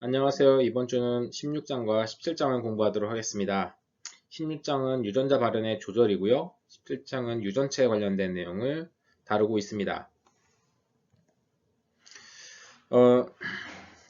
안녕하세요. 이번 주는 16장과 17장을 공부하도록 하겠습니다. 16장은 유전자 발현의 조절이고요. 17장은 유전체에 관련된 내용을 다루고 있습니다.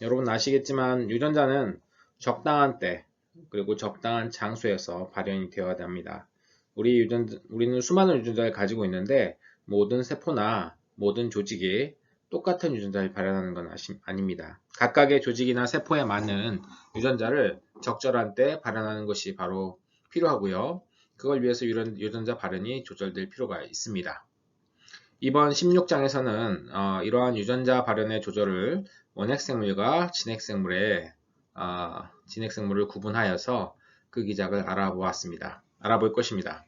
여러분 아시겠지만 유전자는 적당한 때 그리고 적당한 장소에서 발현이 되어야 합니다. 우리는 수많은 유전자를 가지고 있는데 모든 세포나 모든 조직이 똑같은 유전자를 발현하는 건 아닙니다. 각각의 조직이나 세포에 맞는 유전자를 적절한 때 발현하는 것이 바로 필요하고요. 그걸 위해서 유전자 발현이 조절될 필요가 있습니다. 이번 16장에서는 이러한 유전자 발현의 조절을 원핵생물과 진핵생물을 구분하여서 그 기작을 알아볼 것입니다.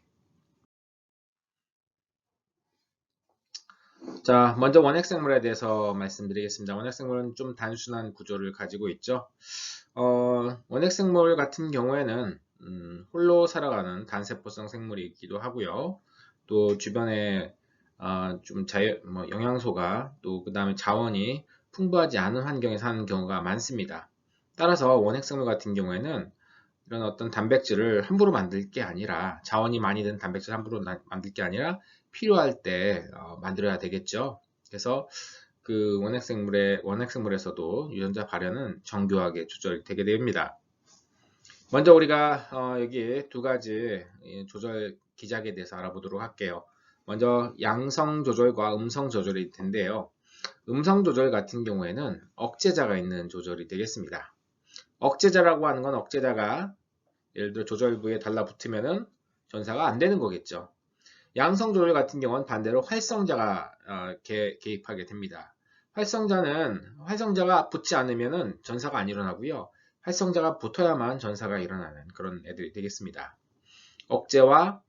자, 먼저 원핵생물에 대해서 말씀드리겠습니다. 원핵생물은 좀 단순한 구조를 가지고 있죠. 원핵생물 같은 경우에는 홀로 살아가는 단세포성 생물이기도 하고요. 또 주변에 좀 영양소가 또 그 다음에 자원이 풍부하지 않은 환경에 사는 경우가 많습니다. 따라서 원핵생물 같은 경우에는 이런 어떤 단백질을 함부로 만들 게 아니라 자원이 많이 든 단백질을 함부로 만들 게 아니라 필요할 때 만들어야 되겠죠. 그래서 그 원핵생물에서도 유전자 발현은 정교하게 조절되게 됩니다. 먼저 우리가 여기 두 가지 조절 기작에 대해서 알아보도록 할게요. 먼저 양성 조절과 음성 조절일 텐데요. 음성 조절 같은 경우에는 억제자가 있는 조절이 되겠습니다. 억제자라고 하는 건 억제자가 예를 들어 조절부에 달라붙으면은 전사가 안 되는 거겠죠. 양성 조절 같은 경우는 반대로 활성자가 개입하게 됩니다. 활성자가 붙지 않으면은 전사가 안 일어나고요. 활성자가 붙어야만 전사가 일어나는 그런 애들이 되겠습니다. 억제자와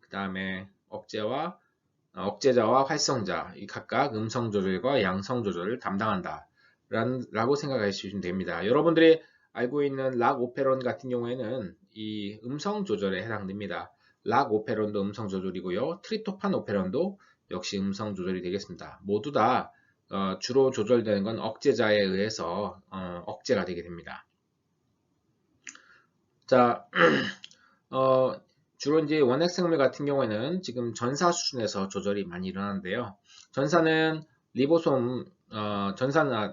활성자 이 각각 음성 조절과 양성 조절을 담당한다 라고 생각하시면 됩니다. 여러분들이 알고 있는 락오페론 같은 경우에는 이 음성 조절에 해당됩니다. 락오페론도 음성 조절이고요. 트립토판 오페론도 역시 음성 조절이 되겠습니다. 모두 다 주로 조절되는 건 억제자에 의해서 억제가 되게 됩니다. 자, 주로 이제 원핵생물 같은 경우에는 지금 전사 수준에서 조절이 많이 일어나는데요. 전사는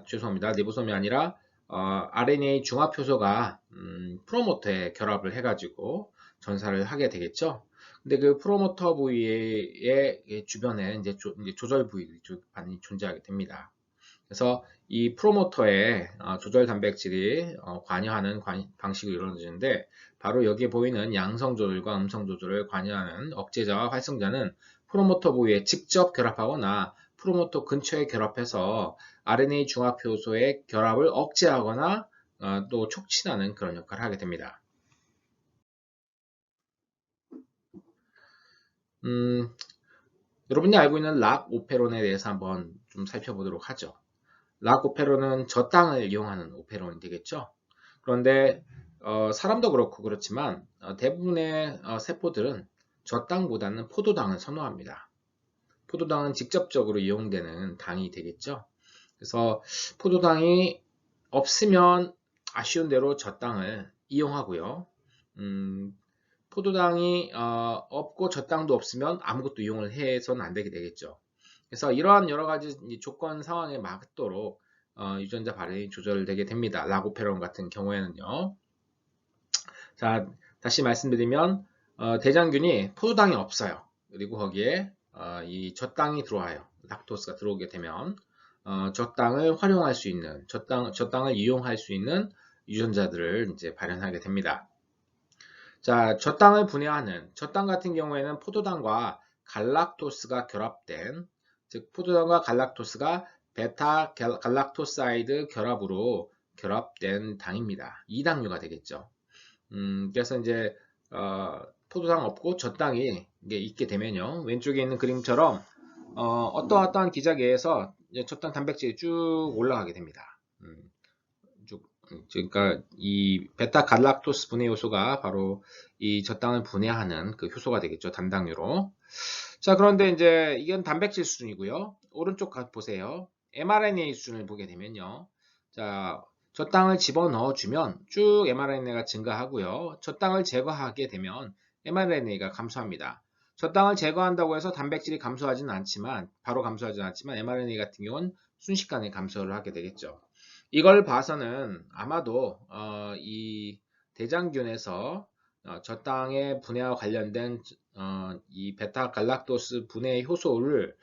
죄송합니다. 리보솜이 아니라 RNA 중합 효소가 프로모터에 결합을 해가지고 전사를 하게 되겠죠. 근데 그 프로모터 부위의 주변에 이제 조절 부위들이 많이 존재하게 됩니다. 그래서 이 프로모터에 조절 단백질이 관여하는 방식으로 이루어지는데 바로 여기에 보이는 양성 조절과 음성 조절을 관여하는 억제자와 활성자는 프로모터 부위에 직접 결합하거나 프로모터 근처에 결합해서 RNA 중합 효소의 결합을 억제하거나 또 촉진하는 그런 역할을 하게 됩니다. 여러분이 알고 있는 락오페론에 대해서 한번 좀 살펴보도록 하죠. 락오페론은 저땅을 이용하는 오페론이 되겠죠. 그런데 사람도 그렇고 그렇지만 대부분의 세포들은 저땅보다는 포도당을 선호합니다. 포도당은 직접적으로 이용되는 당이 되겠죠. 그래서 포도당이 없으면 아쉬운 대로 저땅을 이용하고요. 포도당이 없고 저땅도 없으면 아무것도 이용을 해서는 안 되게 되겠죠. 그래서 이러한 여러 가지 조건 상황에 맞도록 유전자 발현이 조절되게 됩니다. 라고페론 같은 경우에는요. 자, 다시 말씀드리면 대장균이 포도당이 없어요. 그리고 거기에 이 젖당이 들어와요. 락토스가 들어오게 되면 젖당을 활용할 수 있는 젖당을 이용할 수 있는 유전자들을 이제 발현하게 됩니다. 자, 젖당 같은 경우에는 포도당과 갈락토스가 결합된 즉 포도당과 갈락토스가 베타 갈락토사이드 결합으로 결합된 당입니다. 2당류가 되겠죠. 그래서 이제 포도당 없고 젖당이 있게 되면요. 왼쪽에 있는 그림처럼 어떠한 기작에 의해서 젖당 단백질이 쭉 올라가게 됩니다. 그러니까 이 베타 갈락토스 분해 요소가 바로 이 젖당을 분해하는 그 효소가 되겠죠. 담당류로. 자, 그런데 이제 이건 단백질 수준이고요. 오른쪽 보세요. mRNA 수준을 보게 되면요. 자, 저당을 집어넣어 주면 쭉 mRNA가 증가하고요. 저당을 제거하게 되면 mRNA가 감소합니다. 저당을 제거한다고 해서 단백질이 감소하지는 않지만 바로 감소하지는 않지만 mRNA 같은 경우는 순식간에 감소를 하게 되겠죠. 이걸 봐서는 아마도 이 대장균에서 저당의 분해와 관련된 이 베타갈락토스 분해 효소를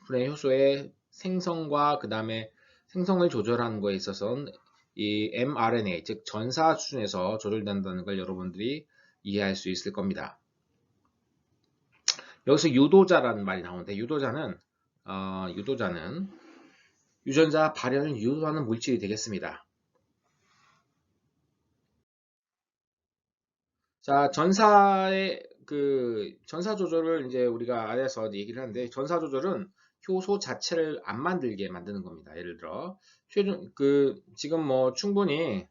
분해 효소의 생성과 그 다음에 생성을 조절하는 거에 있어서는 이 mRNA, 즉 전사 수준에서 조절된다는 걸 여러분들이 이해할 수 있을 겁니다. 여기서 유도자라는 말이 나오는데 유도자는 유전자 발현을 유도하는 물질이 되겠습니다. 자, 전사 조절을 이제 우리가 아래에서 얘기를 하는데 전사 조절은 효소 자체를 안 만들게 만드는 겁니다. 예를 들어 지금 뭐 충분히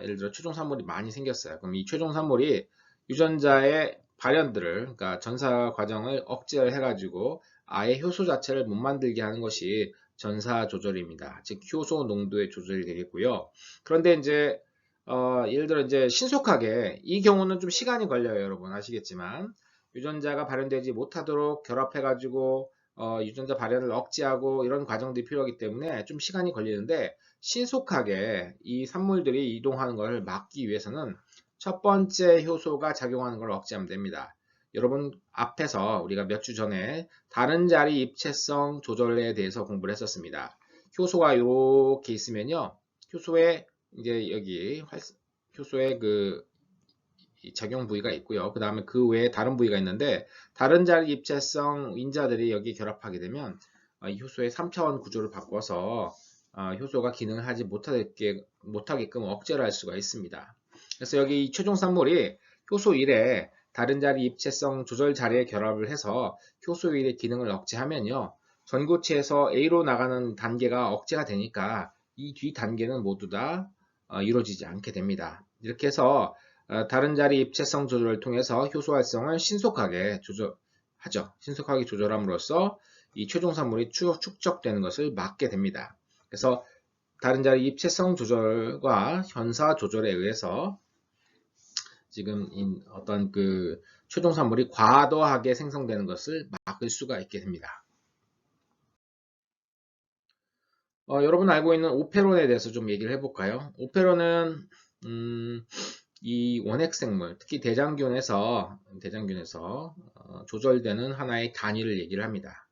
예를 들어 최종 산물이 많이 생겼어요. 그럼 이 최종 산물이 유전자의 발현들을 그러니까 전사 과정을 억제를 해가지고 아예 효소 자체를 못 만들게 하는 것이 전사 조절입니다. 즉 효소 농도의 조절이 되겠고요. 그런데 이제 예를 들어 이제 신속하게 이 경우는 좀 시간이 걸려요, 여러분 아시겠지만 유전자가 발현되지 못하도록 결합해가지고 유전자 발현을 억제하고 이런 과정들이 필요하기 때문에 좀 시간이 걸리는데 신속하게 이 산물들이 이동하는 것을 막기 위해서는 첫 번째 효소가 작용하는 걸 억제하면 됩니다. 여러분 앞에서 우리가 몇 주 전에 다른 자리 입체성 조절에 대해서 공부를 했었습니다. 효소가 이렇게 있으면요, 효소에 이제 여기 효소에 그 작용 부위가 있고요. 그 다음에 그 외에 다른 부위가 있는데 다른 자리 입체성 인자들이 여기 결합하게 되면 이 효소의 3차원 구조를 바꿔서 효소가 기능을 하지 못하게끔 억제를 할 수가 있습니다. 그래서 여기 최종 산물이 효소 1에 다른 자리 입체성 조절 자리에 결합을 해서 효소 1의 기능을 억제하면요. 전구체에서 A로 나가는 단계가 억제가 되니까 이 뒤 단계는 모두 다 이루어지지 않게 됩니다. 이렇게 해서 다른 자리 입체성 조절을 통해서 효소 활성을 신속하게 조절하죠. 신속하게 조절함으로써 이 최종 산물이 축적되는 것을 막게 됩니다. 그래서 다른 자리 입체성 조절과 현사 조절에 의해서 지금 어떤 그 최종 산물이 과도하게 생성되는 것을 막을 수가 있게 됩니다. 여러분 알고 있는 오페론에 대해서 좀 얘기를 해볼까요? 오페론은 이 원핵생물, 특히 대장균에서 조절되는 하나의 단위를 얘기를 합니다.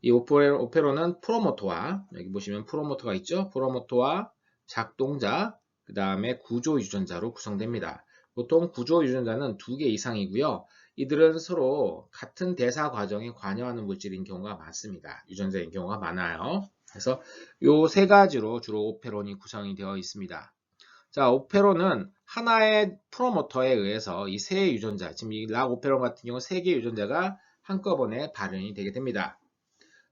이 오페론은 프로모터와 여기 보시면 프로모터가 있죠? 프로모터와 작동자, 그 다음에 구조 유전자로 구성됩니다. 보통 구조 유전자는 2개 이상이고요. 이들은 서로 같은 대사 과정에 관여하는 물질인 경우가 많습니다. 유전자인 경우가 많아요. 그래서 이 3가지로 주로 오페론이 구성이 되어 있습니다. 자, 오페론은 하나의 프로모터에 의해서 이 세 유전자, 지금 이 락 오페론 같은 경우 3개 유전자가 한꺼번에 발현이 되게 됩니다.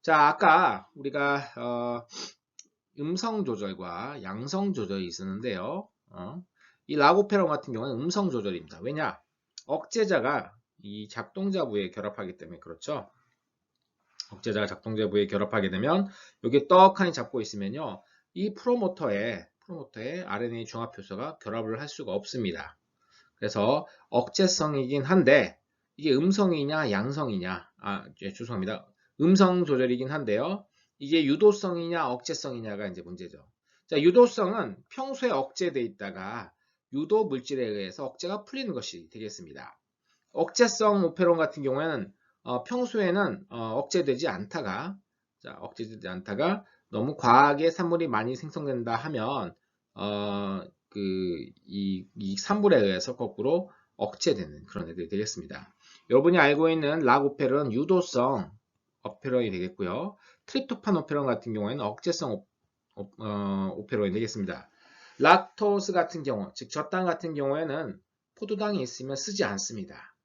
자, 아까 우리가 음성 조절과 양성 조절이 있었는데요. 이 락 오페론 같은 경우는 음성 조절입니다. 왜냐? 억제자가 이 작동자 부위에 결합하기 때문에 그렇죠. 억제자가 작동자 부위에 결합하게 되면 여기 떡하니 잡고 있으면요. 이 프로모터에 RNA 중합 효소가 결합을 할 수가 없습니다. 그래서 억제성이긴 한데 이게 음성이냐 양성이냐 죄송합니다. 음성 조절이긴 한데요. 이게 유도성이냐 억제성이냐가 이제 문제죠. 자, 유도성은 평소에 억제돼 있다가 유도 물질에 의해서 억제가 풀리는 것이 되겠습니다. 억제성 오페론 같은 경우에는 평소에는 억제되지 않다가 너무 과하게 산물이 많이 생성된다 하면 이 산물에 의해서 거꾸로 억제되는 그런 애들이 되겠습니다. 여러분이 알고 있는 락 오페론은 유도성 오페론이 되겠고요. 트립토판 오페론 같은 경우에는 억제성 오페론이 되겠습니다. 락토스 같은 경우, 즉 젖당 같은 경우에는 포도당이 있으면 쓰지 않습니다.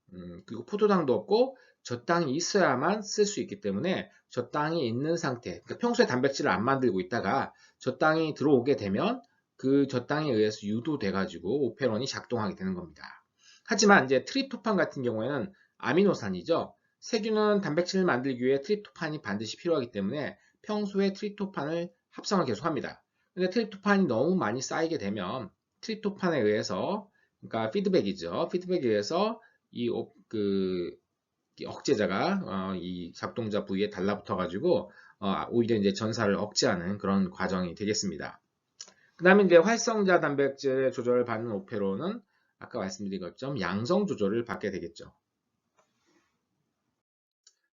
그리고 포도당도 없고 젖당이 있어야만 쓸 수 있기 때문에 젖당이 있는 상태, 그러니까 평소에 단백질을 안 만들고 있다가 젖당이 들어오게 되면 그 젖당에 의해서 유도돼 가지고 오페론이 작동하게 되는 겁니다. 하지만 이제 트립토판 같은 경우에는 아미노산이죠. 세균은 단백질을 만들기 위해 트립토판이 반드시 필요하기 때문에 평소에 트립토판을 합성을 계속합니다. 근데 트립토판이 너무 많이 쌓이게 되면 트립토판에 의해서, 그러니까 피드백이죠. 피드백에 의해서 이 억제자가 이 작동자 부위에 달라붙어 가지고 오히려 이제 전사를 억제하는 그런 과정이 되겠습니다. 그 다음에 이제 활성자 단백질의 조절을 받는 오페론은 아까 말씀드린 것처럼 양성 조절을 받게 되겠죠.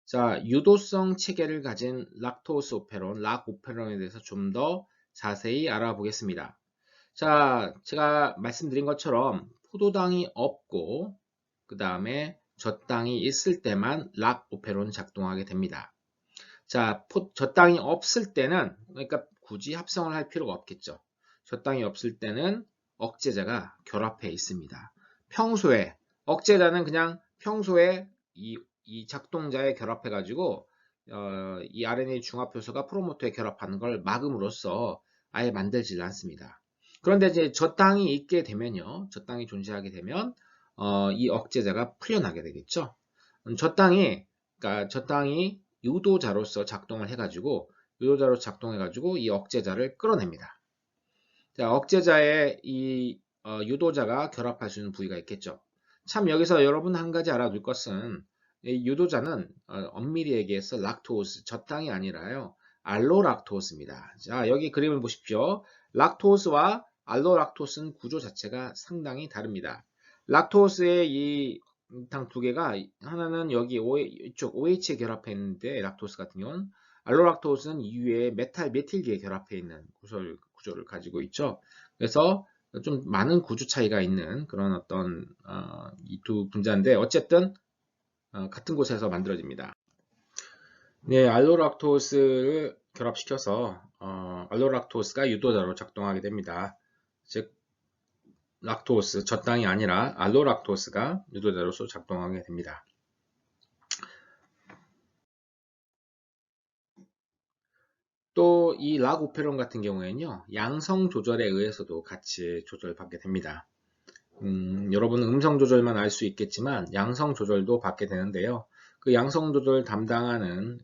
자, 유도성 체계를 가진 락토스 오페론, 락오페론에 대해서 좀 더 자세히 알아보겠습니다. 자, 제가 말씀드린 것처럼 포도당이 없고 그 다음에 젖당이 있을 때만 락오페론이 작동하게 됩니다. 자, 젖당이 없을 때는, 그러니까 굳이 합성을 할 필요가 없겠죠. 젖당이 없을 때는 억제자가 결합해 있습니다. 평소에 억제자는 그냥 평소에 이 작동자에 결합해 가지고 이 RNA 중합 효소가 프로모터에 결합하는 걸 막음으로써 아예 만들지 않습니다. 그런데 이제 젖당이 있게 되면요, 젖당이 존재하게 되면 이 억제자가 풀려나게 되겠죠. 그러니까 젖당이 유도자로서 작동을 해가지고 이 억제자를 끌어냅니다. 자, 억제자에 이 유도자가 결합할 수 있는 부위가 있겠죠. 참 여기서 여러분 한 가지 알아둘 것은 이 유도자는 엄밀히 얘기해서 락토스, 젖당이 아니라요. 알로락토스입니다. 자, 여기 그림을 보십시오. 락토스와 알로락토스는 구조 자체가 상당히 다릅니다. 락토스의 이 당 두 개가 하나는 여기 이쪽 OH에 결합해 있는데 락토스 같은 경우는 알로락토스는 이외에 메틸기에 결합해 있는 구조를 가지고 있죠. 그래서 좀 많은 구조 차이가 있는 그런 어떤 이 두 분자인데 어쨌든 같은 곳에서 만들어집니다. 네, 알로락토스를 결합시켜서 알로락토스가 유도자로 작동하게 됩니다. 즉 락토스, 젖당이 아니라 알로락토스가 유도자로서 작동하게 됩니다. 또 이 락오페론 같은 경우에는요, 양성 조절에 의해서도 같이 조절받게 됩니다. 여러분은 음성 조절만 알 수 있겠지만 양성 조절도 받게 되는데요. 그 양성 조절 담당하는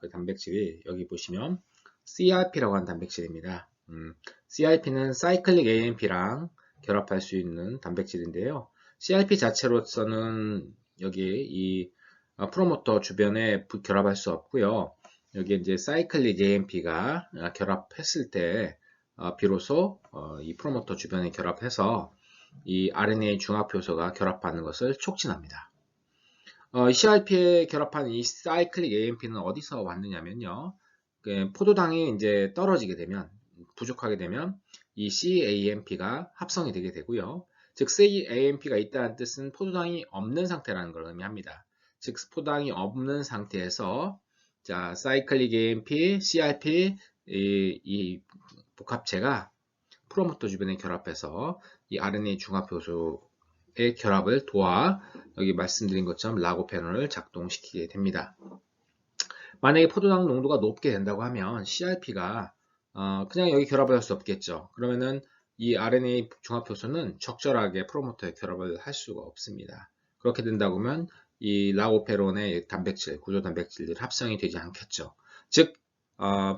그 단백질이 여기 보시면 CRP라고 하는 단백질입니다. CRP는 사이클릭 AMP랑 결합할 수 있는 단백질인데요. CRP 자체로서는 여기 이 프로모터 주변에 결합할 수 없고요. 여기 이제 사이클릭 AMP가 결합했을 때 비로소 이 프로모터 주변에 결합해서 이 RNA 중합 효소가 결합하는 것을 촉진합니다. CRP에 결합한 이 사이클릭 AMP는 어디서 왔느냐면요. 포도당이 이제 떨어지게 되면, 부족하게 되면 이 CAMP가 합성이 되게 되고요. 즉 CAMP가 있다는 뜻은 포도당이 없는 상태라는 걸 의미합니다. 즉 포도당이 없는 상태에서 자, 사이클릭 AMP, CRP 이 복합체가 프로모터 주변에 결합해서 이 RNA 중합 효소의 결합을 도와 여기 말씀드린 것처럼 라고페론을 작동시키게 됩니다. 만약에 포도당 농도가 높게 된다고 하면 CRP가 그냥 여기 결합을 할 수 없겠죠. 그러면은 이 RNA 중합 효소는 적절하게 프로모터에 결합을 할 수가 없습니다. 그렇게 된다고 하면 이 라고페론의 단백질, 구조 단백질들이 합성이 되지 않겠죠. 즉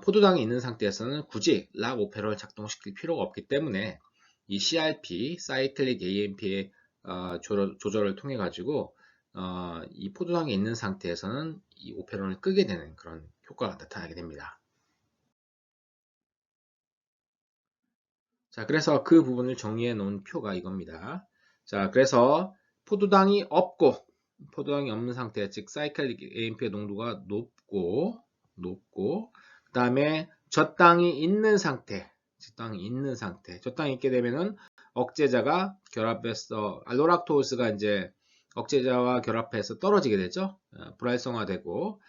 포도당이 있는 상태에서는 굳이 락오페론을 작동시킬 필요가 없기 때문에 이 CRP, 사이클릭 AMP의 조절을 통해 가지고 이 포도당이 있는 상태에서는 이 오페론을 끄게 되는 그런 효과가 나타나게 됩니다. 자, 그래서 그 부분을 정리해 놓은 표가 이겁니다. 자, 그래서 포도당이 없는 상태, 즉 사이클릭 AMP의 농도가 높고, 그 다음에 젖당이 있는 상태, 젖당이 있게 되면은 억제자가 결합해서 알로락토스가 이제 억제자와 결합해서 떨어지게 되죠. 불활성화되고,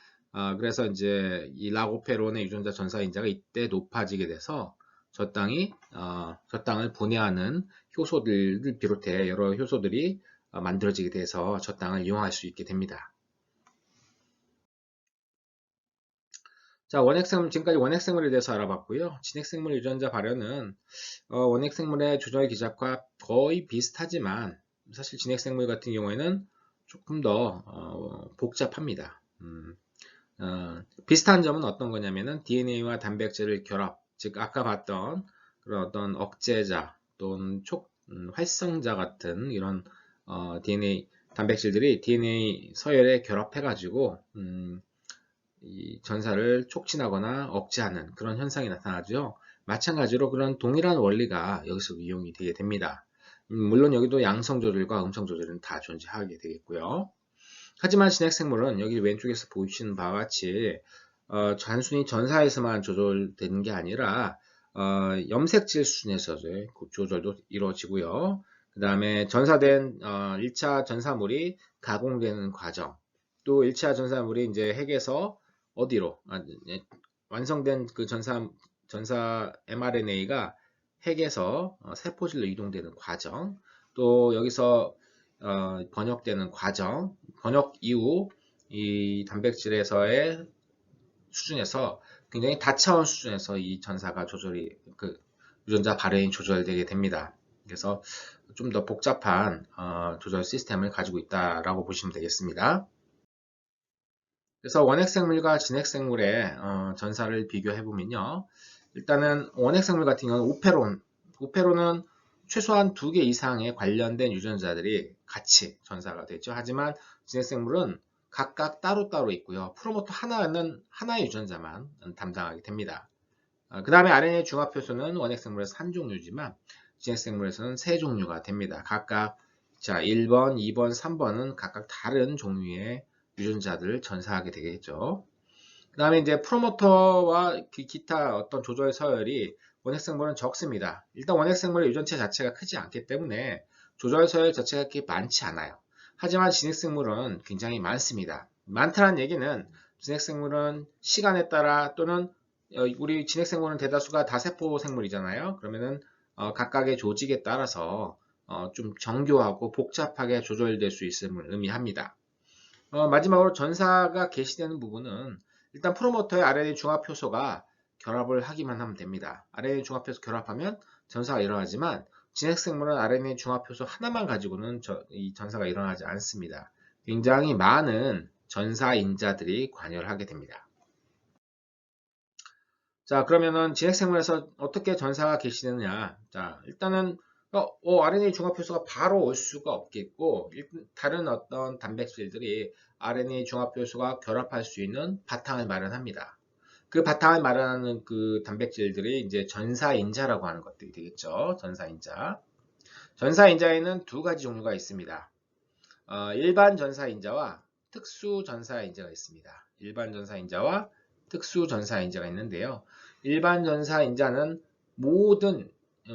그래서 이제 이 라고페론의 유전자 전사인자가 이때 높아지게 돼서 젖당을 분해하는 효소들을 비롯해 여러 효소들이 만들어지게 돼서 젖당을 이용할 수 있게 됩니다. 자, 지금까지 원핵생물에 대해서 알아봤고요. 진핵생물 유전자 발현은 원핵생물의 조절 기작과 거의 비슷하지만 사실 진핵생물 같은 경우에는 조금 더 복잡합니다. 비슷한 점은 어떤 거냐면은 DNA와 단백질을 결합, 즉 아까 봤던 그런 어떤 억제자 또는 활성자 같은 이런 DNA 단백질들이 DNA 서열에 결합해가지고 이 전사를 촉진하거나 억제하는 그런 현상이 나타나죠. 마찬가지로 그런 동일한 원리가 여기서 이용이 되게 됩니다. 물론 여기도 양성 조절과 음성 조절은 다 존재하게 되겠고요. 하지만 진핵생물은 여기 왼쪽에서 보시는 바와 같이 단순히 전사에서만 조절되는 게 아니라 염색질 수준에서의 조절도 이루어지고요. 그 다음에 전사된 1차 전사물이 가공되는 과정, 또 1차 전사물이 이제 핵에서 어디로 완성된 그 전사 mRNA가 핵에서 세포질로 이동되는 과정, 또 여기서 번역되는 과정, 번역 이후 이 단백질에서의 수준에서 굉장히 다차원 수준에서 이 전사가 조절이 유전자 발현이 조절되게 됩니다. 그래서 좀 더 복잡한 조절 시스템을 가지고 있다라고 보시면 되겠습니다. 그래서 원핵생물과 진핵생물의 전사를 비교해 보면요. 일단은 원핵생물 같은 경우는 우페론은 최소한 2개 이상의 관련된 유전자들이 같이 전사가 되죠. 하지만 진핵생물은 각각 따로따로 있고요. 프로모터 하나의 유전자만 담당하게 됩니다. 그 다음에 RNA 중합효소는 원핵생물에서 한 종류지만 진핵생물에서는 3종류가 됩니다. 각각 1번, 2번, 3번은 각각 다른 종류의 유전자들을 전사하게 되겠죠. 그 다음에 이제 프로모터와 기타 어떤 조절 서열이 원핵생물은 적습니다. 일단 원핵생물의 유전체 자체가 크지 않기 때문에 조절 서열 자체가 그렇게 많지 않아요. 하지만 진핵생물은 굉장히 많습니다. 많다는 얘기는 진핵생물은 시간에 따라 또는 우리 진핵생물은 대다수가 다세포 생물이잖아요. 그러면은 각각의 조직에 따라서 좀 정교하고 복잡하게 조절될 수 있음을 의미합니다. 마지막으로 전사가 개시되는 부분은 일단 프로모터의 RNA 중합 효소가 결합을 하기만 하면 됩니다. RNA 중합 효소 결합하면 전사가 일어나지만 진핵생물은 RNA 중합 효소 하나만 가지고는 이 전사가 일어나지 않습니다. 굉장히 많은 전사인자들이 관여를 하게 됩니다. 자, 그러면은 진핵생물에서 어떻게 전사가 개시되느냐? 자, 일단은 RNA 중합효소가 바로 올 수가 없겠고 다른 어떤 단백질들이 RNA 중합효소가 결합할 수 있는 바탕을 마련합니다. 그 바탕을 마련하는 그 단백질들이 이제 전사인자라고 하는 것들이 되겠죠. 전사인자. 전사인자에는 2가지 종류가 있습니다. 일반 전사인자와 특수 전사인자가 있습니다. 일반 전사인자와 특수 전사인자가 있는데요. 일반 전사인자는 모든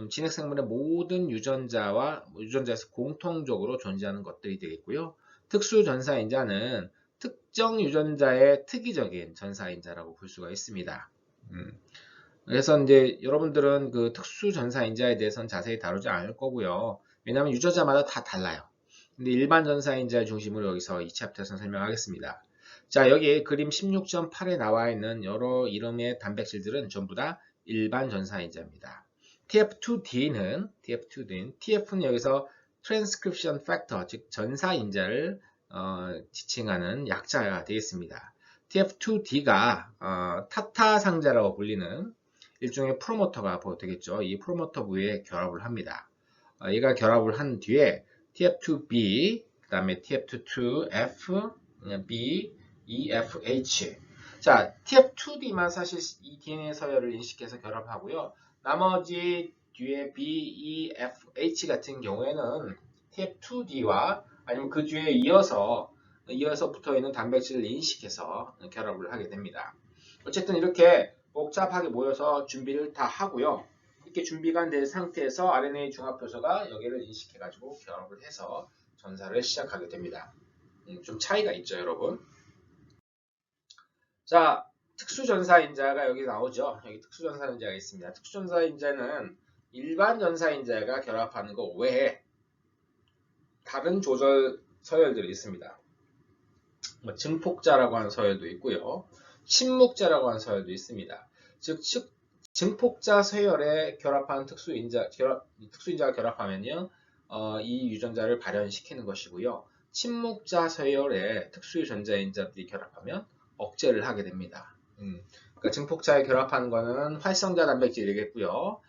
진핵생물의 모든 유전자에서 공통적으로 존재하는 것들이 되겠고요. 특수 전사인자는 특정 유전자의 특이적인 전사인자라고 볼 수가 있습니다. 그래서 이제 여러분들은 그 특수 전사인자에 대해서는 자세히 다루지 않을 거고요. 왜냐하면 유전자마다 다 달라요. 근데 일반 전사인자 중심으로 여기서 이 챕터에서 설명하겠습니다. 자, 여기 그림 16.8에 나와 있는 여러 이름의 단백질들은 전부 다 일반 전사인자입니다. TF2D는 여기서 Transcription Factor, 즉 전사인자를 지칭하는 약자가 되겠습니다. TF2D가 타타상자라고 불리는 일종의 프로모터가 되겠죠. 이 프로모터 부위에 결합을 합니다. 얘가 결합을 한 뒤에 TF2B, 그 다음에 TF2F, B, EFH. 자, TF2D만 사실 이 DNA 서열을 인식해서 결합하고요. 나머지 뒤에 B, E, F, H 같은 경우에는 TF2D와 아니면 그 뒤에 이어서 붙어 있는 단백질을 인식해서 결합을 하게 됩니다. 어쨌든 이렇게 복잡하게 모여서 준비를 다 하고요. 이렇게 준비가 된 상태에서 RNA 중합효소가 여기를 인식해가지고 결합을 해서 전사를 시작하게 됩니다. 좀 차이가 있죠, 여러분. 자, 특수전사인자가 여기 나오죠. 여기 특수전사인자가 있습니다. 특수전사인자는 일반 전사인자가 결합하는 것 외에 다른 조절 서열들이 있습니다. 증폭자라고 하는 서열도 있고요. 침묵자라고 하는 서열도 있습니다. 즉 증폭자 서열에 결합한 특수인자가 결합하면요, 이 유전자를 발현시키는 것이고요. 침묵자 서열에 특수유전자인자들이 결합하면 억제를 하게 됩니다. 그러니까 증폭자에 결합하는 것은 활성자 단백질이겠고요.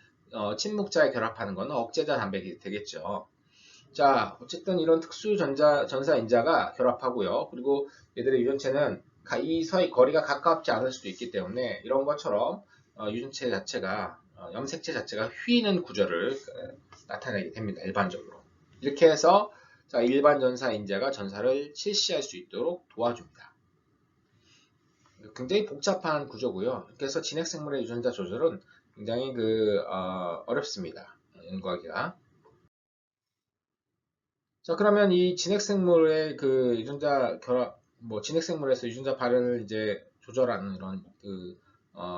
친목자에 결합하는 것은 억제자 단백이 되겠죠. 자, 어쨌든 이런 특수 전사 인자가 결합하고요. 그리고 얘들의 유전체는 이 사이 거리가 가깝지 않을 수도 있기 때문에 이런 것처럼 유전체 자체가 염색체 자체가 휘는 구조를 나타내게 됩니다. 일반적으로. 이렇게 해서 자, 일반 전사 인자가 전사를 실시할 수 있도록 도와줍니다. 굉장히 복잡한 구조고요. 그래서 진핵생물의 유전자 조절은 굉장히 어렵습니다. 연구하기가. 자, 그러면 이 진핵생물의 유전자 결합, 진핵생물에서 유전자 발현을 이제 조절하는 이런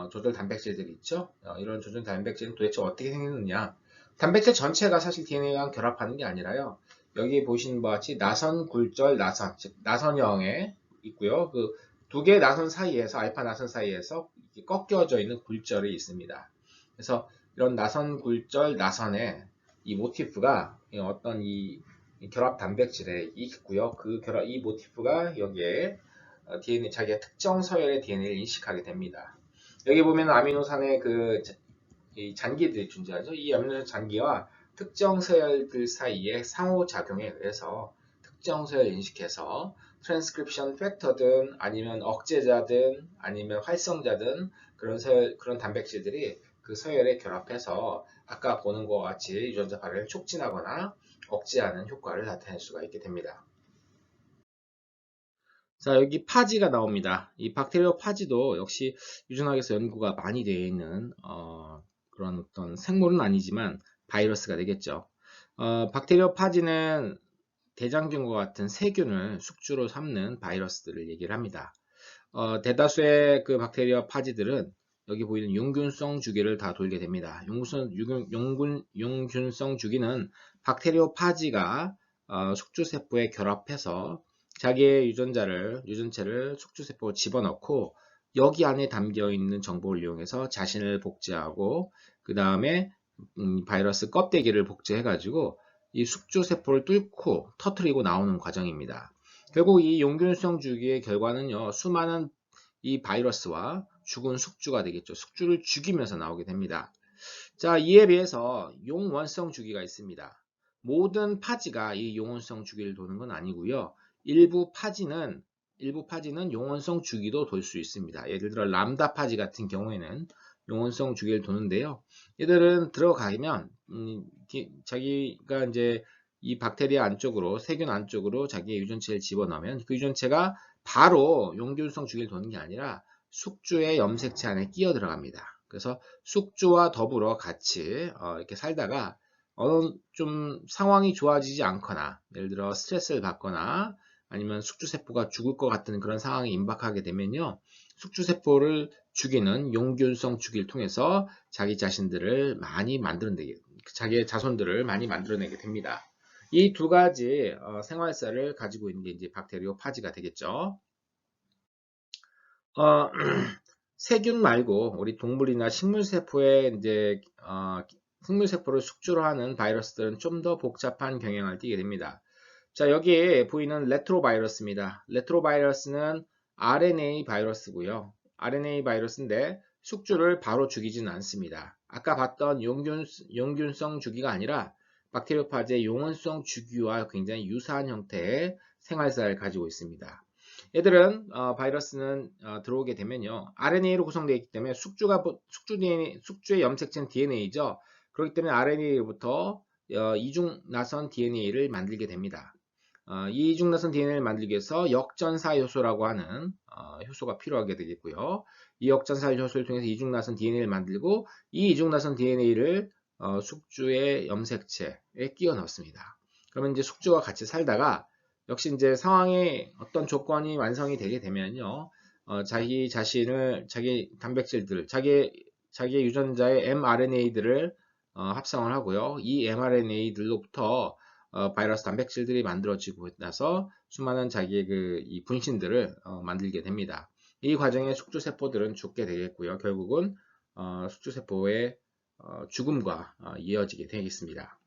조절 단백질들이 있죠. 이런 조절 단백질은 도대체 어떻게 생기느냐? 단백질 전체가 사실 DNA랑 결합하는 게 아니라요. 여기 보시는 바와 같이 나선, 굴절, 나선, 즉 나선형에 있고요. 그 두 개의 나선 사이에서 알파 나선 사이에서 꺾여져 있는 굴절이 있습니다. 그래서 이런 나선, 굴절, 나선의 이 모티프가 어떤 이 결합 단백질에 있고요. 이 모티프가 여기에 DNA, 자기의 특정 서열의 DNA를 인식하게 됩니다. 여기 보면 아미노산의 이 잔기들이 존재하죠. 이 아미노산 잔기와 특정 서열들 사이의 상호작용에 의해서 특정 서열 인식해서 트랜스크립션 팩터든 아니면 억제자든 아니면 활성자든 그런 단백질들이 그 서열에 결합해서 아까 보는 것과 같이 유전자 발현을 촉진하거나 억제하는 효과를 나타낼 수가 있게 됩니다. 자, 여기 파지가 나옵니다. 이 박테리아 파지도 역시 유전학에서 연구가 많이 되어 있는 그런 어떤 생물은 아니지만 바이러스가 되겠죠. 박테리아 파지는 대장균과 같은 세균을 숙주로 삼는 바이러스들을 얘기를 합니다. 대다수의 그 박테리아 파지들은 여기 보이는 용균성 주기를 다 돌게 됩니다. 용균성 주기는 박테리아 파지가 숙주세포에 결합해서 자기의 유전체를 숙주세포에 집어넣고 여기 안에 담겨 있는 정보를 이용해서 자신을 복제하고 그 다음에 바이러스 껍데기를 복제해 가지고 이 숙주세포를 뚫고 터트리고 나오는 과정입니다. 결국 이 용균성 주기의 결과는요, 수많은 이 바이러스와 죽은 숙주가 되겠죠. 숙주를 죽이면서 나오게 됩니다. 자, 이에 비해서 용원성 주기가 있습니다. 모든 파지가 이 용원성 주기를 도는 건 아니고요. 일부 파지는 용원성 주기도 돌 수 있습니다. 예를 들어 람다 파지 같은 경우에는 용원성 주기를 도는데요. 얘들은 들어가면 자기가 이제 이 박테리아 안쪽으로 세균 안쪽으로 자기의 유전체를 집어넣으면 그 유전체가 바로 용균성 주기를 도는 게 아니라 숙주의 염색체 안에 끼어 들어갑니다. 그래서 숙주와 더불어 같이 이렇게 살다가 좀 상황이 좋아지지 않거나 예를 들어 스트레스를 받거나 아니면 숙주세포가 죽을 것 같은 그런 상황이 임박하게 되면요. 숙주세포를 죽이는 용균성 주기를 통해서 자기 자신들을 많이 만들어내게, 자기의 자손들을 많이 만들어내게 됩니다. 이 두 가지 생활사를 가지고 있는 게 이제 박테리오 파지가 되겠죠. 세균 말고 우리 동물이나 식물세포에 이제 식물세포를 숙주로 하는 바이러스들은 좀 더 복잡한 경향을 띠게 됩니다. 자, 여기에 보이는 레트로바이러스입니다. 레트로바이러스는 RNA 바이러스고요. RNA 바이러스인데 숙주를 바로 죽이지는 않습니다. 아까 봤던 용균성 주기가 아니라 박테리오파지의 용원성 주기와 굉장히 유사한 형태의 생활사를 가지고 있습니다. 얘들은 바이러스는 들어오게 되면요. RNA로 구성되어 있기 때문에 숙주의 염색체는 DNA죠. 그렇기 때문에 RNA로부터 이중나선 DNA를 만들게 됩니다. 이 이중나선 DNA를 만들기 위해서 역전사 효소라고 하는 효소가 필요하게 되겠고요. 이 역전사 효소를 통해서 이중나선 DNA를 만들고 이 이중나선 DNA를 숙주의 염색체에 끼워 넣습니다. 그러면 이제 숙주와 같이 살다가 역시 이제 상황에 어떤 조건이 완성이 되게 되면요. 자기 단백질들, 자기의 유전자의 mRNA들을 합성을 하고요. 이 mRNA들로부터 바이러스 단백질들이 만들어지고 나서 수많은 자기의 이 분신들을 만들게 됩니다. 이 과정에 숙주세포들은 죽게 되겠고요. 결국은 숙주세포의 죽음과 이어지게 되겠습니다.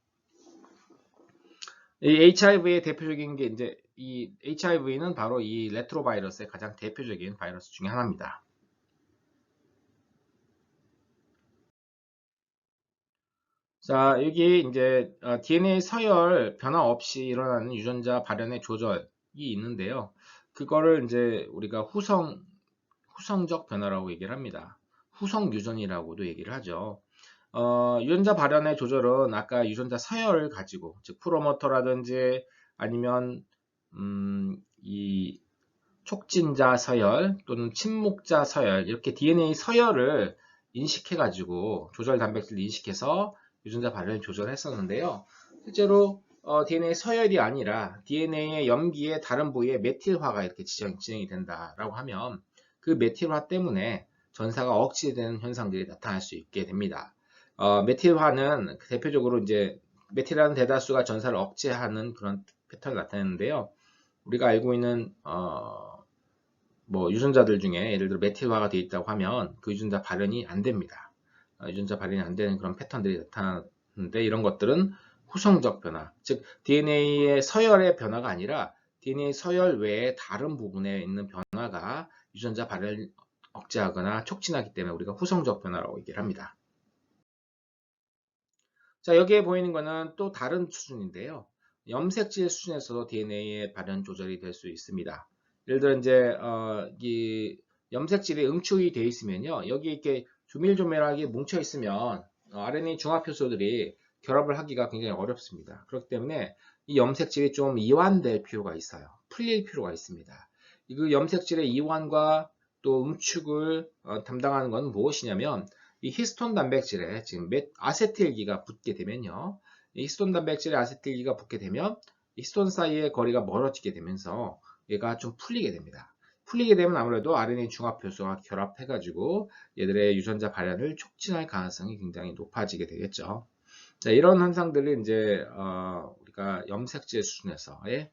이 HIV의 대표적인 게 이제 이 HIV는 바로 이 레트로바이러스의 가장 대표적인 바이러스 중에 하나입니다. 자, 여기 이제 DNA 서열 변화 없이 일어나는 유전자 발현의 조절이 있는데요. 그거를 이제 우리가 후성적 변화라고 얘기를 합니다. 후성 유전이라고도 얘기를 하죠. 유전자 발현의 조절은 아까 유전자 서열을 가지고, 즉 프로모터라든지 아니면 이 촉진자 서열 또는 침묵자 서열, 이렇게 DNA 서열을 인식해가지고 조절 단백질을 인식해서 유전자 발현을 조절했었는데요. 실제로 DNA 서열이 아니라 DNA의 염기의 다른 부위에 메틸화가 이렇게 진행이 된다라고 하면 그 메틸화 때문에 전사가 억제되는 현상들이 나타날 수 있게 됩니다. 메틸화는 대표적으로 이제 메틸이라는 대다수가 전사를 억제하는 그런 패턴을 나타내는데요. 우리가 알고 있는 뭐 유전자들 중에 예를 들어 메틸화가 되어 있다고 하면 그 유전자 발현이 안 됩니다. 유전자 발현이 안 되는 그런 패턴들이 나타나는데 이런 것들은 후성적 변화, 즉 DNA의 서열의 변화가 아니라 DNA 서열 외에 다른 부분에 있는 변화가 유전자 발현을 억제하거나 촉진하기 때문에 우리가 후성적 변화라고 얘기를 합니다. 자, 여기에 보이는 것은 또 다른 수준인데요. 염색질 수준에서도 DNA의 발현 조절이 될 수 있습니다. 예를 들어 이제 이 염색질이 응축이 되어 있으면요, 여기 이렇게 조밀조밀하게 뭉쳐 있으면 RNA 중합 효소들이 결합을 하기가 굉장히 어렵습니다. 그렇기 때문에 이 염색질이 좀 이완될 필요가 있어요. 풀릴 필요가 있습니다. 그 염색질의 이완과 또 응축을 담당하는 건 무엇이냐면 이 히스톤 단백질에 지금 아세틸기가 붙게 되면요. 이 히스톤 단백질에 아세틸기가 붙게 되면 히스톤 사이의 거리가 멀어지게 되면서 얘가 좀 풀리게 됩니다. 풀리게 되면 아무래도 RNA 중합 효소가 결합해가지고 얘들의 유전자 발현을 촉진할 가능성이 굉장히 높아지게 되겠죠. 자, 이런 현상들을 이제 우리가 염색질 수준에서의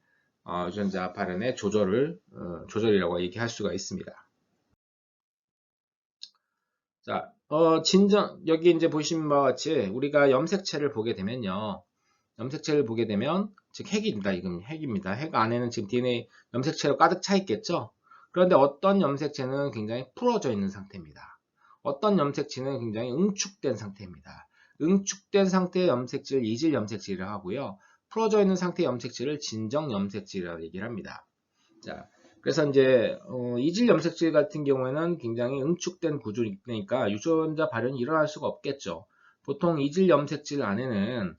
유전자 발현의 조절이라고 얘기할 수가 있습니다. 자, 여기 이제 보시는 바와 같이 우리가 염색체를 보게 되면요. 염색체를 보게 되면, 즉 핵입니다. 이건 핵입니다. 핵 안에는 지금 DNA 염색체로 가득 차 있겠죠? 그런데 어떤 염색체는 굉장히 풀어져 있는 상태입니다. 어떤 염색체는 굉장히 응축된 상태입니다. 응축된 상태의 염색질을 이질 염색질이라고 하고요. 풀어져 있는 상태의 염색질을 진정 염색질이라고 얘기를 합니다. 자, 그래서 이제 이질 염색질 같은 경우에는 굉장히 응축된 구조니까 유전자 발현이 일어날 수가 없겠죠. 보통 이질 염색질 안에는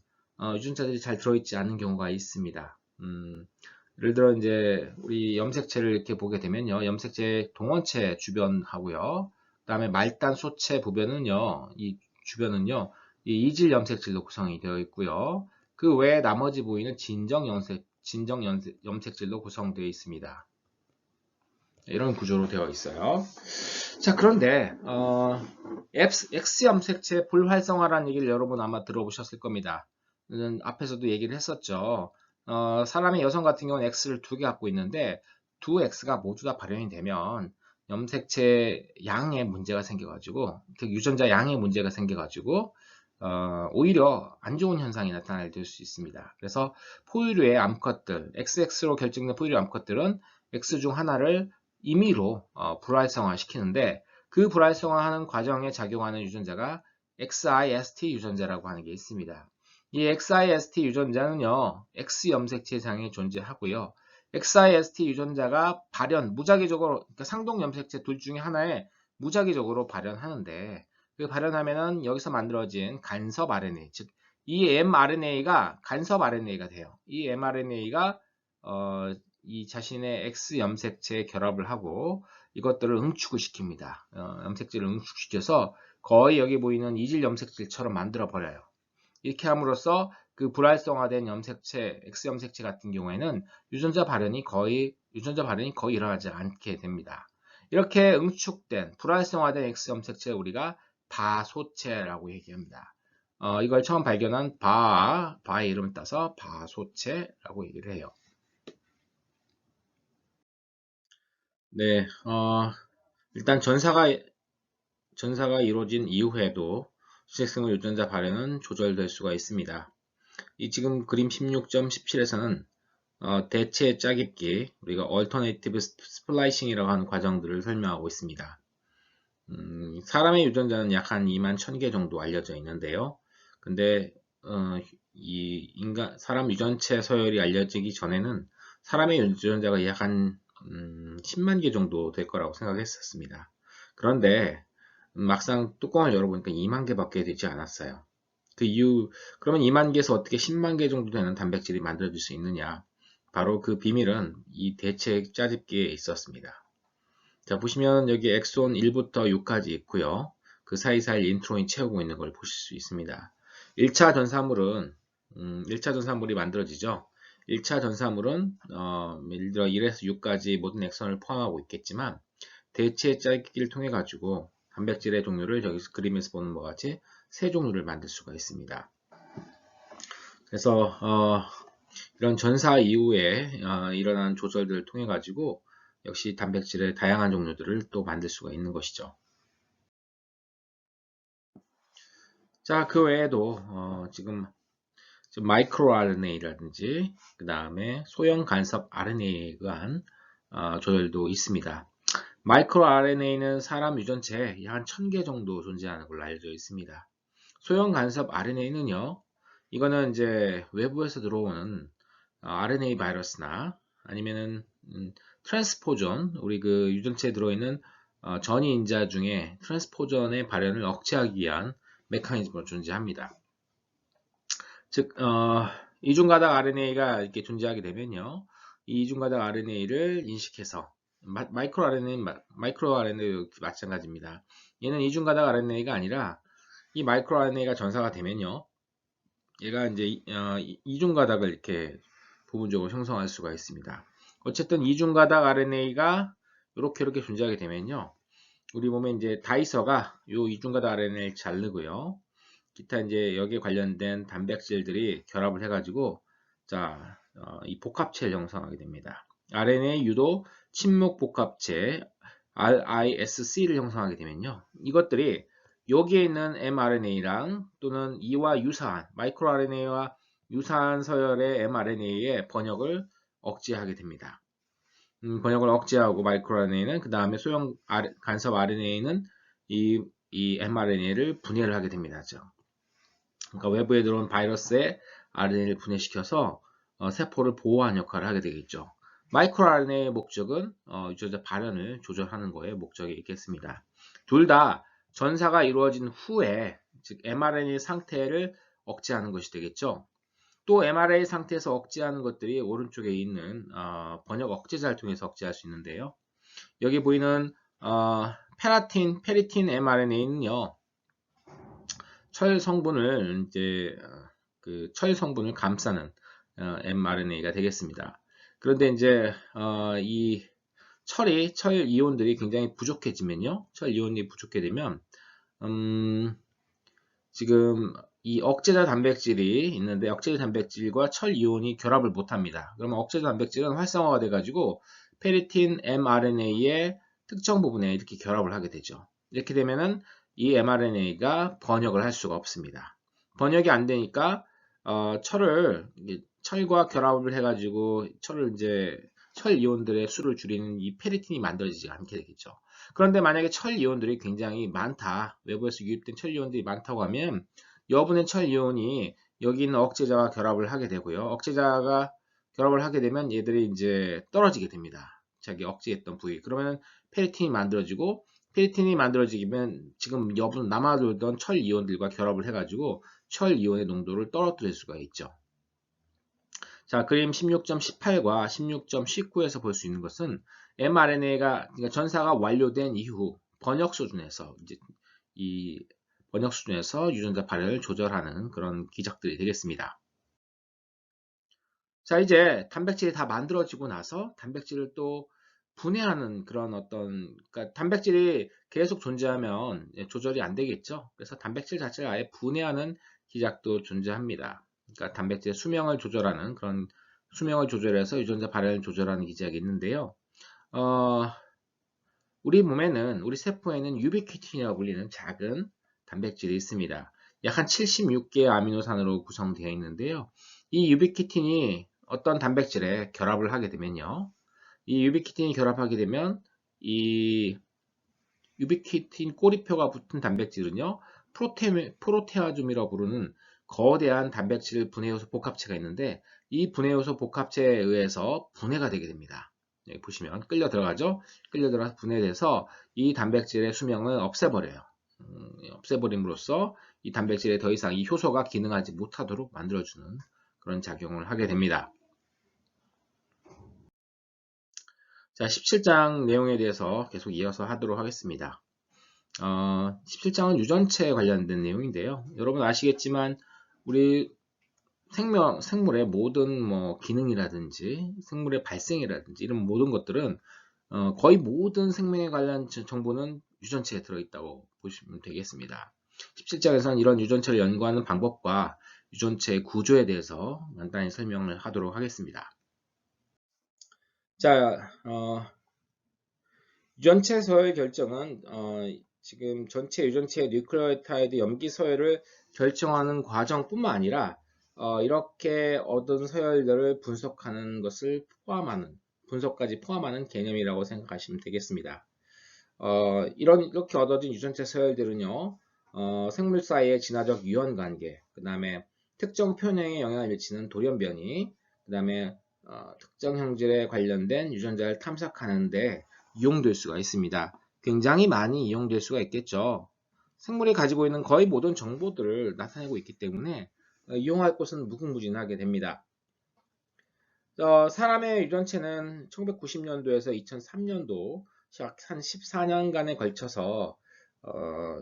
유전자들이 잘 들어있지 않은 경우가 있습니다. 예를 들어 이제 우리 염색체를 이렇게 보게 되면요, 염색체 동원체 주변하고요, 그다음에 말단 소체 부변은요, 이 주변은요, 이 이질 염색질로 구성이 되어 있고요. 그 외에 나머지 부위는 진정 염색질로 구성되어 있습니다. 이런 구조로 되어 있어요. 자, 그런데 X 염색체 불활성화라는 얘기를 여러분 아마 들어보셨을 겁니다. 앞에서도 얘기를 했었죠. 사람의 여성 같은 경우는 X를 2개 갖고 있는데 두 X가 모두 다 발현이 되면 염색체 양에 문제가 생겨가지고, 그 유전자 양에 문제가 생겨가지고 오히려 안 좋은 현상이 나타날 수 있습니다. 그래서 포유류의 암컷들, XX로 결정된 포유류 암컷들은 X 중 하나를 임의로 불활성화 시키는데, 그 불활성화하는 과정에 작용하는 유전자가 XIST 유전자라고 하는 게 있습니다. 이 XIST 유전자는요, X 염색체상에 존재하고요. XIST 유전자가 무작위적으로, 그러니까 상동 염색체 둘 중에 하나에 무작위적으로 발현하는데, 그 발현하면은 여기서 만들어진 간섭 RNA, 즉 이 mRNA가 간섭 RNA가 돼요. 이 mRNA가 이 자신의 X 염색체에 결합을 하고 이것들을 응축을 시킵니다. 염색질을 응축시켜서 거의 여기 보이는 이질 염색질처럼 만들어 버려요. 이렇게 함으로써 그 불활성화된 염색체, X 염색체 같은 경우에는 유전자 발현이 거의 일어나지 않게 됩니다. 이렇게 응축된 불활성화된 X 염색체를 우리가 바소체라고 얘기합니다. 이걸 처음 발견한 바의 이름을 따서 바소체라고 얘기를 해요. 네, 일단 전사가 이루어진 이후에도 수색성의 유전자 발현은 조절될 수가 있습니다. 이 지금 그림 16.17에서는 대체 짜깁기, 우리가 Alternative Splicing이라고 하는 과정들을 설명하고 있습니다. 사람의 유전자는 약 한 2만 1000개 정도 알려져 있는데요. 근데 사람 유전체 서열이 알려지기 전에는 사람의 유전자가 약 한 10만 개 정도 될 거라고 생각했었습니다. 그런데 막상 뚜껑을 열어보니까 2만 개밖에 되지 않았어요. 그러면 2만 개에서 어떻게 10만 개 정도 되는 단백질이 만들어질 수 있느냐? 바로 그 비밀은 이 대체 짜집기에 있었습니다. 자, 보시면 여기 엑손 1부터 6까지 있고요. 그 사이사이 인트론이 채우고 있는 걸 보실 수 있습니다. 1차 전사물은 1차 전사물이 만들어지죠. 1차 전사물은 예를 들어 1에서 6까지 모든 엑선을 포함하고 있겠지만 대체 짜기를 통해 가지고 단백질의 종류를 여기서 그림에서 보는 것 같이 세 종류를 만들 수가 있습니다. 그래서 이런 전사 이후에 일어나는 조절들을 통해 가지고 역시 단백질의 다양한 종류들을 또 만들 수가 있는 것이죠. 자, 그 외에도 지금 마이크로 RNA라든지 그 다음에 소형 간섭 RNA에 의한 조절도 있습니다. 마이크로 RNA는 사람 유전체에 약 한 1000개 정도 존재하는 걸로 알려져 있습니다. 소형 간섭 RNA는요, 이거는 이제 외부에서 들어오는 RNA 바이러스나 아니면은 트랜스포전, 우리 그 유전체에 들어있는 전이 인자 중에 트랜스포전의 발현을 억제하기 위한 메커니즘으로 존재합니다. 즉, 이중가닥 RNA가 이렇게 존재하게 되면요, 이 이중가닥 RNA를 인식해서 마이크로 RNA도 마찬가지입니다. 얘는 이중가닥 RNA가 아니라 이 마이크로 RNA가 전사가 되면요, 얘가 이제 이중가닥을 이렇게 부분적으로 형성할 수가 있습니다. 어쨌든 이중가닥 RNA가 이렇게 존재하게 되면요, 우리 몸에 이제 다이서가 이 이중가닥 RNA를 자르고요, 기타 이제 여기에 관련된 단백질들이 결합을 해가지고 이 복합체를 형성하게 됩니다. RNA 유도 침묵 복합체 RISC를 형성하게 되면요, 이것들이 여기에 있는 mRNA랑 또는 이와 유사한 마이크로 RNA와 유사한 서열의 mRNA의 번역을 억제하게 됩니다. 번역을 억제하고 마이크로 RNA는 그 다음에 소형 간섭 RNA는 이 mRNA를 분해를 하게 됩니다. 그러니까 외부에 들어온 바이러스의 RNA를 분해시켜서 세포를 보호하는 역할을 하게 되겠죠. 마이크로 RNA의 목적은 유전자 발현을 조절하는 거에 목적이 있겠습니다. 둘 다 전사가 이루어진 후에, 즉 mRNA 상태를 억제하는 것이 되겠죠. 또 mRNA 상태에서 억제하는 것들이 오른쪽에 있는 번역 억제자를 통해서 억제할 수 있는데요. 여기 보이는 페리틴 mRNA는요, 철 성분을 그 철 성분을 감싸는 mRNA가 되겠습니다. 그런데 이제 이 철 이온들이 굉장히 부족해지면요, 철 이온이 부족해 되면 지금 이 억제자 단백질이 있는데 억제자 단백질과 철 이온이 결합을 못합니다. 그러면 억제자 단백질은 활성화가 돼가지고 페리틴 mRNA의 특정 부분에 이렇게 결합을 하게 되죠. 이렇게 되면은 이 mRNA가 번역을 할 수가 없습니다. 번역이 안 되니까 철과 결합을 해가지고 철 이온들의 수를 줄이는 이 페리틴이 만들어지지 않게 되겠죠. 그런데 만약에 철 이온들이 굉장히 많다, 외부에서 유입된 철 이온들이 많다고 하면 여분의 철 이온이 여기 있는 억제자와 결합을 하게 되고요. 억제자가 결합을 하게 되면 얘들이 이제 떨어지게 됩니다. 자기 억제했던 부위. 그러면 페리틴이 만들어지고, 페리틴이 만들어지면 지금 여분 남아돌던 철 이온들과 결합을 해가지고 철 이온의 농도를 떨어뜨릴 수가 있죠. 자, 그림 16.18과 16.19에서 볼 수 있는 것은 mRNA가, 그러니까 전사가 완료된 이후 번역 수준에서 유전자 발현을 조절하는 그런 기작들이 되겠습니다. 자, 이제 단백질이 다 만들어지고 나서 단백질을 또 분해하는 그런 그러니까 단백질이 계속 존재하면 조절이 안 되겠죠. 그래서 단백질 자체를 아예 분해하는 기작도 존재합니다. 그러니까 단백질의 수명을 조절하는 그런 수명을 조절해서 유전자 발현을 조절하는 기작이 있는데요. 우리 몸에는, 우리 세포에는 유비퀴틴이라고 불리는 작은 단백질이 있습니다. 약 한 76개의 아미노산으로 구성되어 있는데요. 이 유비퀴틴이 어떤 단백질에 결합을 하게 되면요, 이 유비퀴틴이 결합하게 되면 이 유비퀴틴 꼬리표가 붙은 단백질은요, 프로테아듐이라고 부르는 거대한 단백질 분해 요소 복합체가 있는데 이 분해 요소 복합체에 의해서 분해가 되게 됩니다. 여기 보시면 끌려 들어가죠. 끌려 들어가서 분해돼서 이 단백질의 수명을 없애버려요. 없애버림으로써 이 단백질에 더 이상 이 효소가 기능하지 못하도록 만들어주는 그런 작용을 하게 됩니다. 자, 17장 내용에 대해서 계속 이어서 하도록 하겠습니다. 17장은 유전체에 관련된 내용인데요. 여러분 아시겠지만 우리 생물의 모든 뭐 기능이라든지 생물의 발생이라든지 이런 모든 것들은 거의 모든 생명에 관련 정보는 유전체에 들어있다고 보시면 되겠습니다. 17장에서는 이런 유전체를 연구하는 방법과 유전체의 구조에 대해서 간단히 설명을 하도록 하겠습니다. 자, 유전체 서열 결정은 지금 전체 유전체의 뉴클레오타이드 염기 서열을 결정하는 과정뿐만 아니라 이렇게 얻은 서열들을 분석하는 것을 분석까지 포함하는 개념이라고 생각하시면 되겠습니다. 이렇게 얻어진 유전체 서열들은요, 생물 사이의 진화적 유연 관계, 그 다음에 특정 표현형에 영향을 미치는 돌연변이, 그 다음에 특정 형질에 관련된 유전자를 탐색하는데 이용될 수가 있습니다. 굉장히 많이 이용될 수가 있겠죠. 생물이 가지고 있는 거의 모든 정보들을 나타내고 있기 때문에 이용할 곳은 무궁무진하게 됩니다. 사람의 유전체는 1990년도에서 2003년도 약 한 14년간에 걸쳐서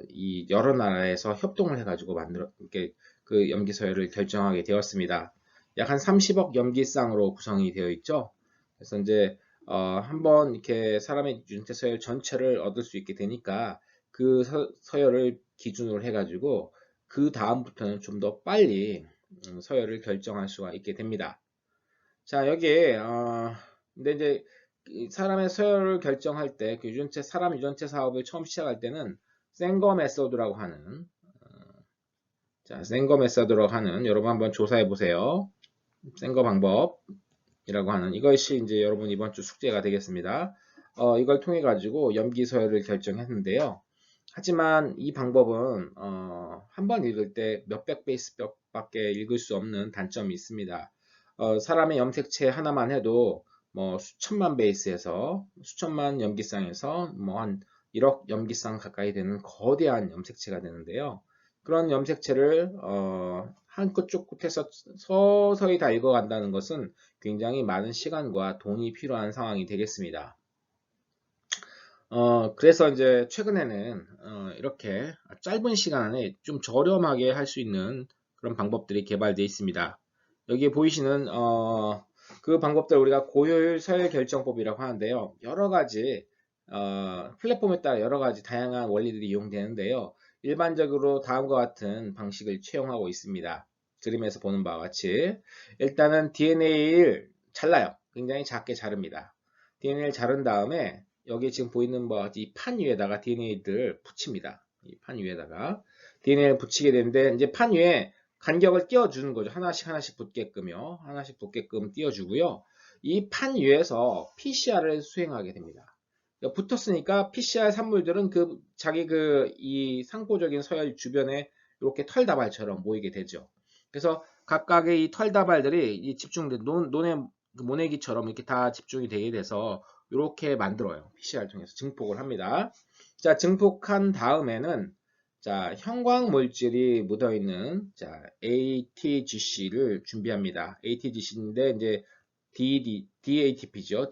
이 여러 나라에서 협동을 해가지고 이렇게 그 염기 서열을 결정하게 되었습니다. 약 한 30억 염기쌍으로 구성이 되어 있죠. 그래서 이제 한번 이렇게 사람의 유전체 서열 전체를 얻을 수 있게 되니까 그 서열을 기준으로 해가지고 그 다음부터는 좀 더 빨리 서열을 결정할 수가 있게 됩니다. 자, 여기에 근데 이제 사람의 서열을 결정할 때 그 사람 유전체 사업을 처음 시작할 때는 생거 메소드라고 하는 생거 메소드라고 하는 여러분 한번 조사해 보세요. 생거 방법이라고 하는 이것이 이제 여러분 이번 주 숙제가 되겠습니다. 이걸 통해 가지고 염기 서열을 결정했는데요. 하지만 이 방법은 한 번 읽을 때 몇백 베이스밖에 읽을 수 없는 단점이 있습니다. 사람의 염색체 하나만 해도 뭐 수천만 베이스에서 수천만 염기쌍에서 뭐 한 1억 염기쌍 가까이 되는 거대한 염색체가 되는데요. 그런 염색체를 한 끝쪽 끝에서 서서히 다 읽어간다는 것은 굉장히 많은 시간과 돈이 필요한 상황이 되겠습니다. 그래서 이제 최근에는 이렇게 짧은 시간 안에 좀 저렴하게 할 수 있는 그런 방법들이 개발되어 있습니다. 여기에 보이시는 그 방법들 우리가 고효율 서열 결정법이라고 하는데요. 여러 가지 플랫폼에 따라 여러 가지 다양한 원리들이 이용되는데요. 일반적으로 다음과 같은 방식을 채용하고 있습니다. 그림에서 보는 바와 같이 일단은 DNA를 잘라요. 굉장히 작게 자릅니다. DNA를 자른 다음에 여기 지금 보이는 바와 같이 이 판 위에다가 DNA를 붙입니다. 이 판 위에다가 DNA를 붙이게 되는데 이제 판 위에 간격을 띄워주는 거죠. 하나씩 하나씩 붙게끔요. 하나씩 붙게끔 띄워주고요. 이 판 위에서 PCR을 수행하게 됩니다. 붙었으니까 PCR 산물들은 자기 이 상포적인 서열 주변에 이렇게 털다발처럼 모이게 되죠. 그래서 각각의 이 털다발들이 집중된 논의 모내기처럼 이렇게 다 집중이 되게 돼서 이렇게 만들어요. PCR 통해서 증폭을 합니다. 자, 증폭한 다음에는 자, 형광 물질이 묻어 있는 자, ATGC를 준비합니다. ATGC인데 이제 DATP죠.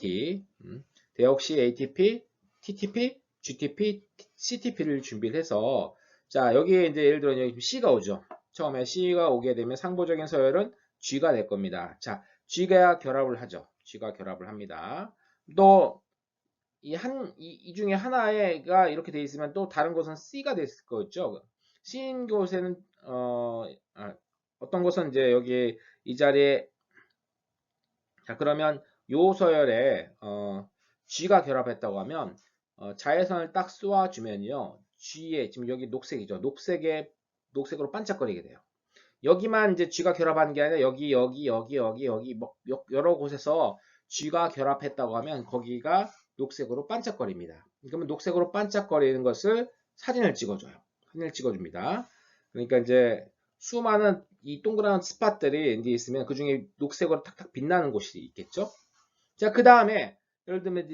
데옥시 ATP, TTP, GTP, CTP를 준비를 해서 자, 여기에 이제 예를 들어 여기 C가 오죠. 처음에 C가 오게 되면 상보적인 서열은 G가 될 겁니다. 자, G가 결합을 하죠. G가 결합을 합니다. 또 이 중에 하나가 이렇게 돼 있으면 또 다른 곳은 C가 됐을 거죠. C인 곳에는 어떤 곳은 이제 여기 이 자리에 자 그러면 요 서열에 G가 결합했다고 하면 자외선을 딱 쏘아주면요 G에 지금 여기 녹색이죠. 녹색으로 반짝거리게 돼요. 여기만 이제 G가 결합한 게 아니라 여기 뭐 여러 곳에서 G가 결합했다고 하면 거기가 녹색으로 반짝거립니다. 그러면 녹색으로 반짝거리는 것을 사진을 찍어줘요. 사진을 찍어줍니다. 그러니까 이제 수많은 이 동그란 스팟들이 이제 있으면 그 중에 녹색으로 탁탁 빛나는 곳이 있겠죠. 자, 그 다음에 예를 들면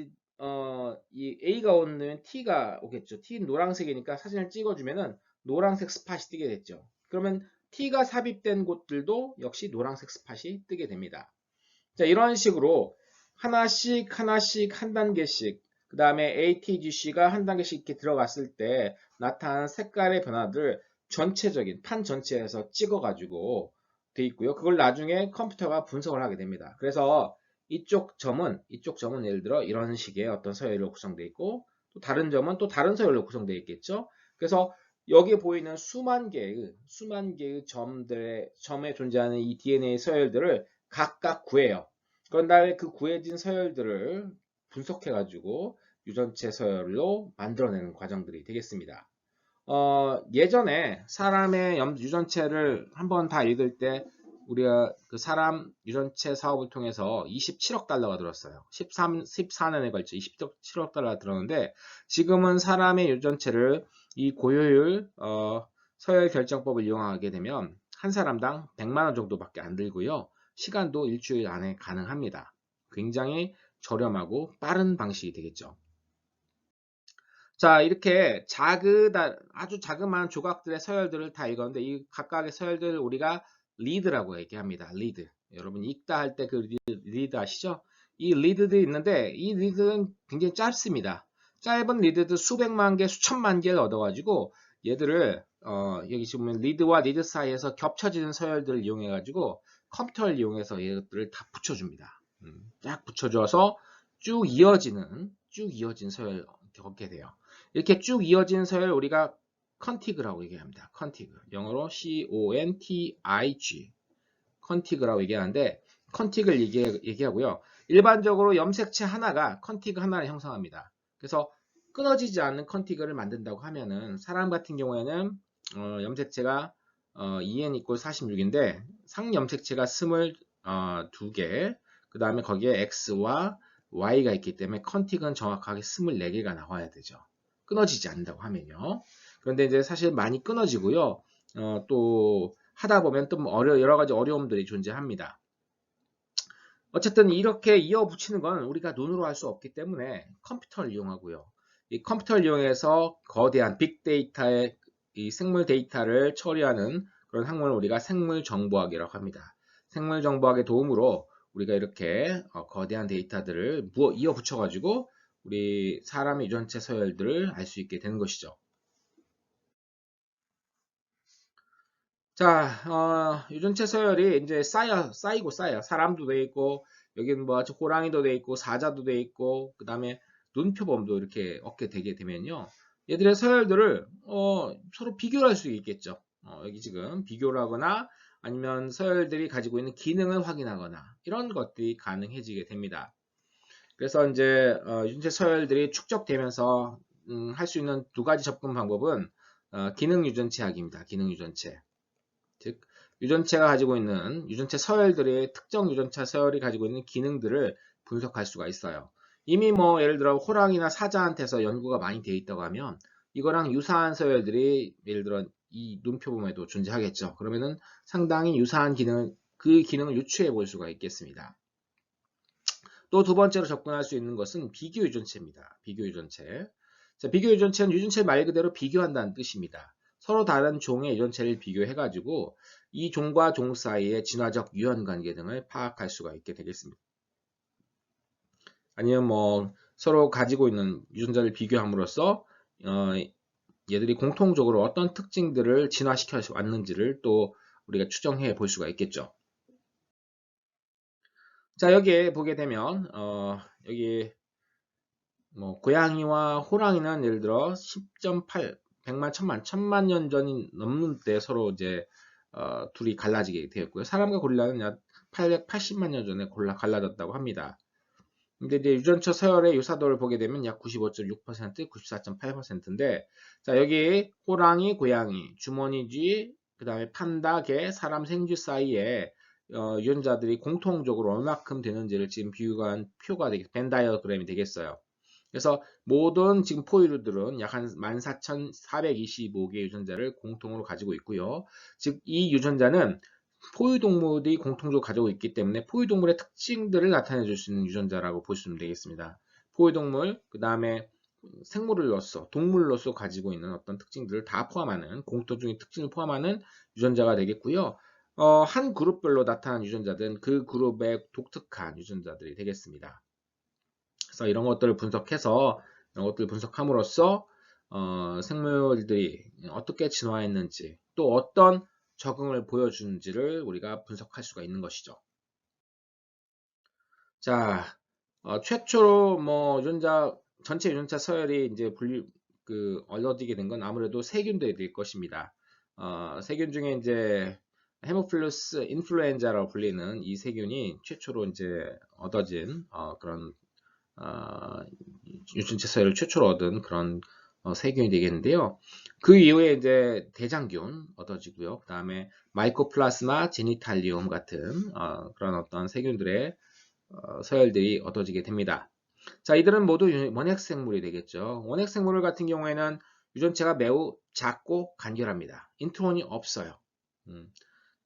이 A가 오면 T가 오겠죠. T는 노란색이니까 사진을 찍어주면은 노란색 스팟이 뜨게 됐죠. 그러면 T가 삽입된 곳들도 역시 노란색 스팟이 뜨게 됩니다. 자, 이런 식으로 하나씩 하나씩 한 단계씩 그 다음에 ATGC가 한 단계씩 이렇게 들어갔을 때 나타나는 색깔의 변화들 전체적인 판 전체에서 찍어가지고 돼 있고요. 그걸 나중에 컴퓨터가 분석을 하게 됩니다. 그래서 이쪽 점은 예를 들어 이런 식의 어떤 서열로 구성되어 있고 또 다른 점은 또 다른 서열로 구성되어 있겠죠. 그래서 여기에 보이는 수만 개의 점에 존재하는 이 DNA 서열들을 각각 구해요. 그런 다음에 그 구해진 서열들을 분석해가지고 유전체 서열로 만들어내는 과정들이 되겠습니다. 예전에 사람의 유전체를 한번 다 읽을 때 우리가 그 사람 유전체 사업을 통해서 27억 달러가 들었어요. 14년에 걸쳐 27억 달러가 들었는데 지금은 사람의 유전체를 이 고효율 서열 결정법을 이용하게 되면 한 사람당 100만 원 정도밖에 안 들고요. 시간도 일주일 안에 가능합니다. 굉장히 저렴하고 빠른 방식이 되겠죠. 자, 이렇게 아주 자그마한 조각들의 서열들을 다 읽었는데 이 각각의 서열들을 우리가 리드라고 얘기합니다. 리드. 여러분 읽다 할 때 그 리드 아시죠? 이 리드들이 있는데 이 리드는 굉장히 짧습니다. 짧은 리드도 수백만 개, 수천만 개를 얻어가지고 얘들을 여기 지금 리드와 리드 사이에서 겹쳐지는 서열들을 이용해가지고 컴퓨터를 이용해서 얘들을 다 붙여줍니다. 쫙 붙여줘서 쭉 이어진 서열 겪게 돼요. 이렇게 쭉 이어진 서열 우리가 컨티그라고 얘기합니다. 컨티그. 영어로 CONTIG. 컨티그라고 얘기하는데 컨티그를 얘기하고요. 일반적으로 염색체 하나가 컨티그 하나를 형성합니다. 그래서 끊어지지 않는 컨티그를 만든다고 하면은 사람 같은 경우에는 염색체가 EN = 46인데 상염색체가 22개 그 다음에 거기에 X와 Y가 있기 때문에 컨티그는 정확하게 24개가 나와야 되죠. 끊어지지 않는다고 하면요. 그런데 이제 사실 많이 끊어지고요. 또 하다 보면 또 여러 가지 어려움들이 존재합니다. 어쨌든 이렇게 이어붙이는 건 우리가 눈으로 할 수 없기 때문에 컴퓨터를 이용하고요. 이 컴퓨터를 이용해서 거대한 빅데이터의 이 생물 데이터를 처리하는 그런 학문을 우리가 생물정보학이라고 합니다. 생물정보학의 도움으로 우리가 이렇게 거대한 데이터들을 이어붙여가지고 우리 사람의 유전체 서열들을 알 수 있게 되는 것이죠. 자, 유전체 서열이 이제 쌓이고 쌓여요. 사람도 돼 있고, 여기는 뭐 호랑이도 돼 있고, 사자도 돼 있고, 그 다음에 눈표범도 이렇게 얻게 되게 되면요. 얘들의 서열들을 서로 비교를 할 수 있겠죠. 여기 지금 비교를 하거나 아니면 서열들이 가지고 있는 기능을 확인하거나 이런 것들이 가능해지게 됩니다. 그래서 이제 유전체 서열들이 축적되면서 할 수 있는 두 가지 접근 방법은 기능 유전체학입니다. 기능 유전체. 즉 유전체가 가지고 있는 유전체 서열들의 특정 유전체 서열이 가지고 있는 기능들을 분석할 수가 있어요. 이미 뭐 예를 들어 호랑이나 사자한테서 연구가 많이 되어 있다고 하면 이거랑 유사한 서열들이 예를 들어 이 눈표범에도 존재하겠죠. 그러면은 상당히 유사한 그 기능을 유추해 볼 수가 있겠습니다. 또 두 번째로 접근할 수 있는 것은 비교 유전체입니다. 비교 유전체. 자, 비교 유전체는 유전체 말 그대로 비교한다는 뜻입니다. 서로 다른 종의 유전체를 비교해가지고 이 종과 종 사이의 진화적 유연관계 등을 파악할 수가 있게 되겠습니다. 아니면 뭐 서로 가지고 있는 유전자를 비교함으로써 얘들이 공통적으로 어떤 특징들을 진화시켜 왔는지를 또 우리가 추정해 볼 수가 있겠죠. 자, 여기에 보게 되면 여기 뭐 고양이와 호랑이는 예를 들어 10.8, 100만, 1000만 년 전이 넘는데 서로 이제 둘이 갈라지게 되었고요. 사람과 고릴라는 약 880만 년 전에 갈라졌다고 합니다. 근데 이제 유전체 서열의 유사도를 보게 되면 약 95.6%, 94.8%인데 자, 여기 호랑이, 고양이, 주머니쥐, 그 다음에 판다, 개, 사람 생쥐 사이에 유전자들이 공통적으로 얼마큼 되는지를 지금 비유한 표가 벤 다이어그램이 되겠어요. 그래서 모든 지금 포유류들은 약 한 14,425개의 유전자를 공통으로 가지고 있고요. 즉 이 유전자는 포유동물이 공통적으로 가지고 있기 때문에 포유동물의 특징들을 나타내 줄 수 있는 유전자라고 보시면 되겠습니다. 포유동물, 그 다음에 생물로서, 동물로서 가지고 있는 어떤 특징들을 다 포함하는, 공통적인 특징을 포함하는 유전자가 되겠고요. 한 그룹별로 나타난 유전자들은 그 그룹의 독특한 유전자들이 되겠습니다. 그래서 이런 것들을 분석해서, 이런 것들을 분석함으로써 생물들이 어떻게 진화했는지, 또 어떤 적응을 보여주는지를 우리가 분석할 수가 있는 것이죠. 자, 최초로 뭐 유전자 전체 유전자 서열이 이제 얻어지게 된 건 아무래도 세균들이 될 것입니다. 세균 중에 이제 헤모필러스 인플루엔자라고 불리는 이 세균이 최초로 이제 얻어진 그런 유전자 서열을 최초로 얻은 그런 세균이 되겠는데요. 그 이후에 이제 대장균 얻어지고요. 그 다음에 마이코플라스마 제니탈리움 같은 그런 어떤 세균들의 서열들이 얻어지게 됩니다. 자, 이들은 모두 원핵생물이 되겠죠. 원핵생물 같은 경우에는 유전체가 매우 작고 간결합니다. 인트론이 없어요. 그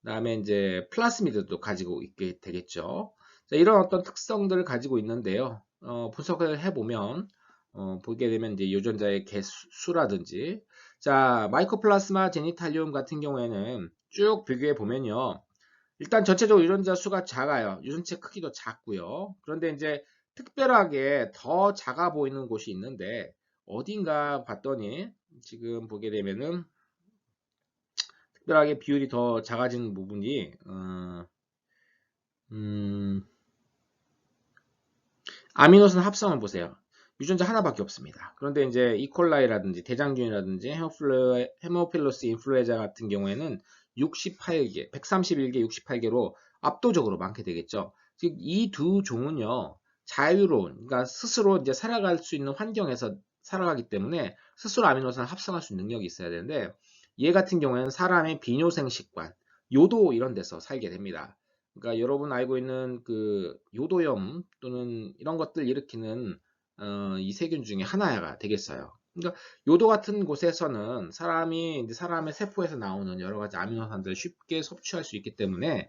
다음에 이제 플라스미드도 가지고 있게 되겠죠. 자, 이런 어떤 특성들을 가지고 있는데요. 분석을 해보면 보게 되면 이제 유전자의 개수라든지, 자, 마이코플라스마 제니탈리움 같은 경우에는 쭉 비교해 보면요. 일단 전체적으로 유전자 수가 작아요. 유전체 크기도 작고요. 그런데 이제 특별하게 더 작아 보이는 곳이 있는데 어딘가 봤더니 지금 보게 되면은 특별하게 비율이 더 작아지는 부분이 아미노산 합성을 보세요. 유전자 하나밖에 없습니다. 그런데 이제 이콜라이라든지 대장균이라든지 헤모필러스 인플루엔자 같은 경우에는 68개, 131개, 68개로 압도적으로 많게 되겠죠. 즉 이 두 종은요 자유로운, 그러니까 스스로 이제 살아갈 수 있는 환경에서 살아가기 때문에 스스로 아미노산을 합성할 수 있는 능력이 있어야 되는데 얘 같은 경우에는 사람의 비뇨생 식관, 요도 이런 데서 살게 됩니다. 그러니까 여러분 알고 있는 그 요도염 또는 이런 것들 일으키는 이 세균 중에 하나가 되겠어요. 그러니까 요도 같은 곳에서는 사람이 이제 사람의 세포에서 나오는 여러 가지 아미노산들을 쉽게 섭취할 수 있기 때문에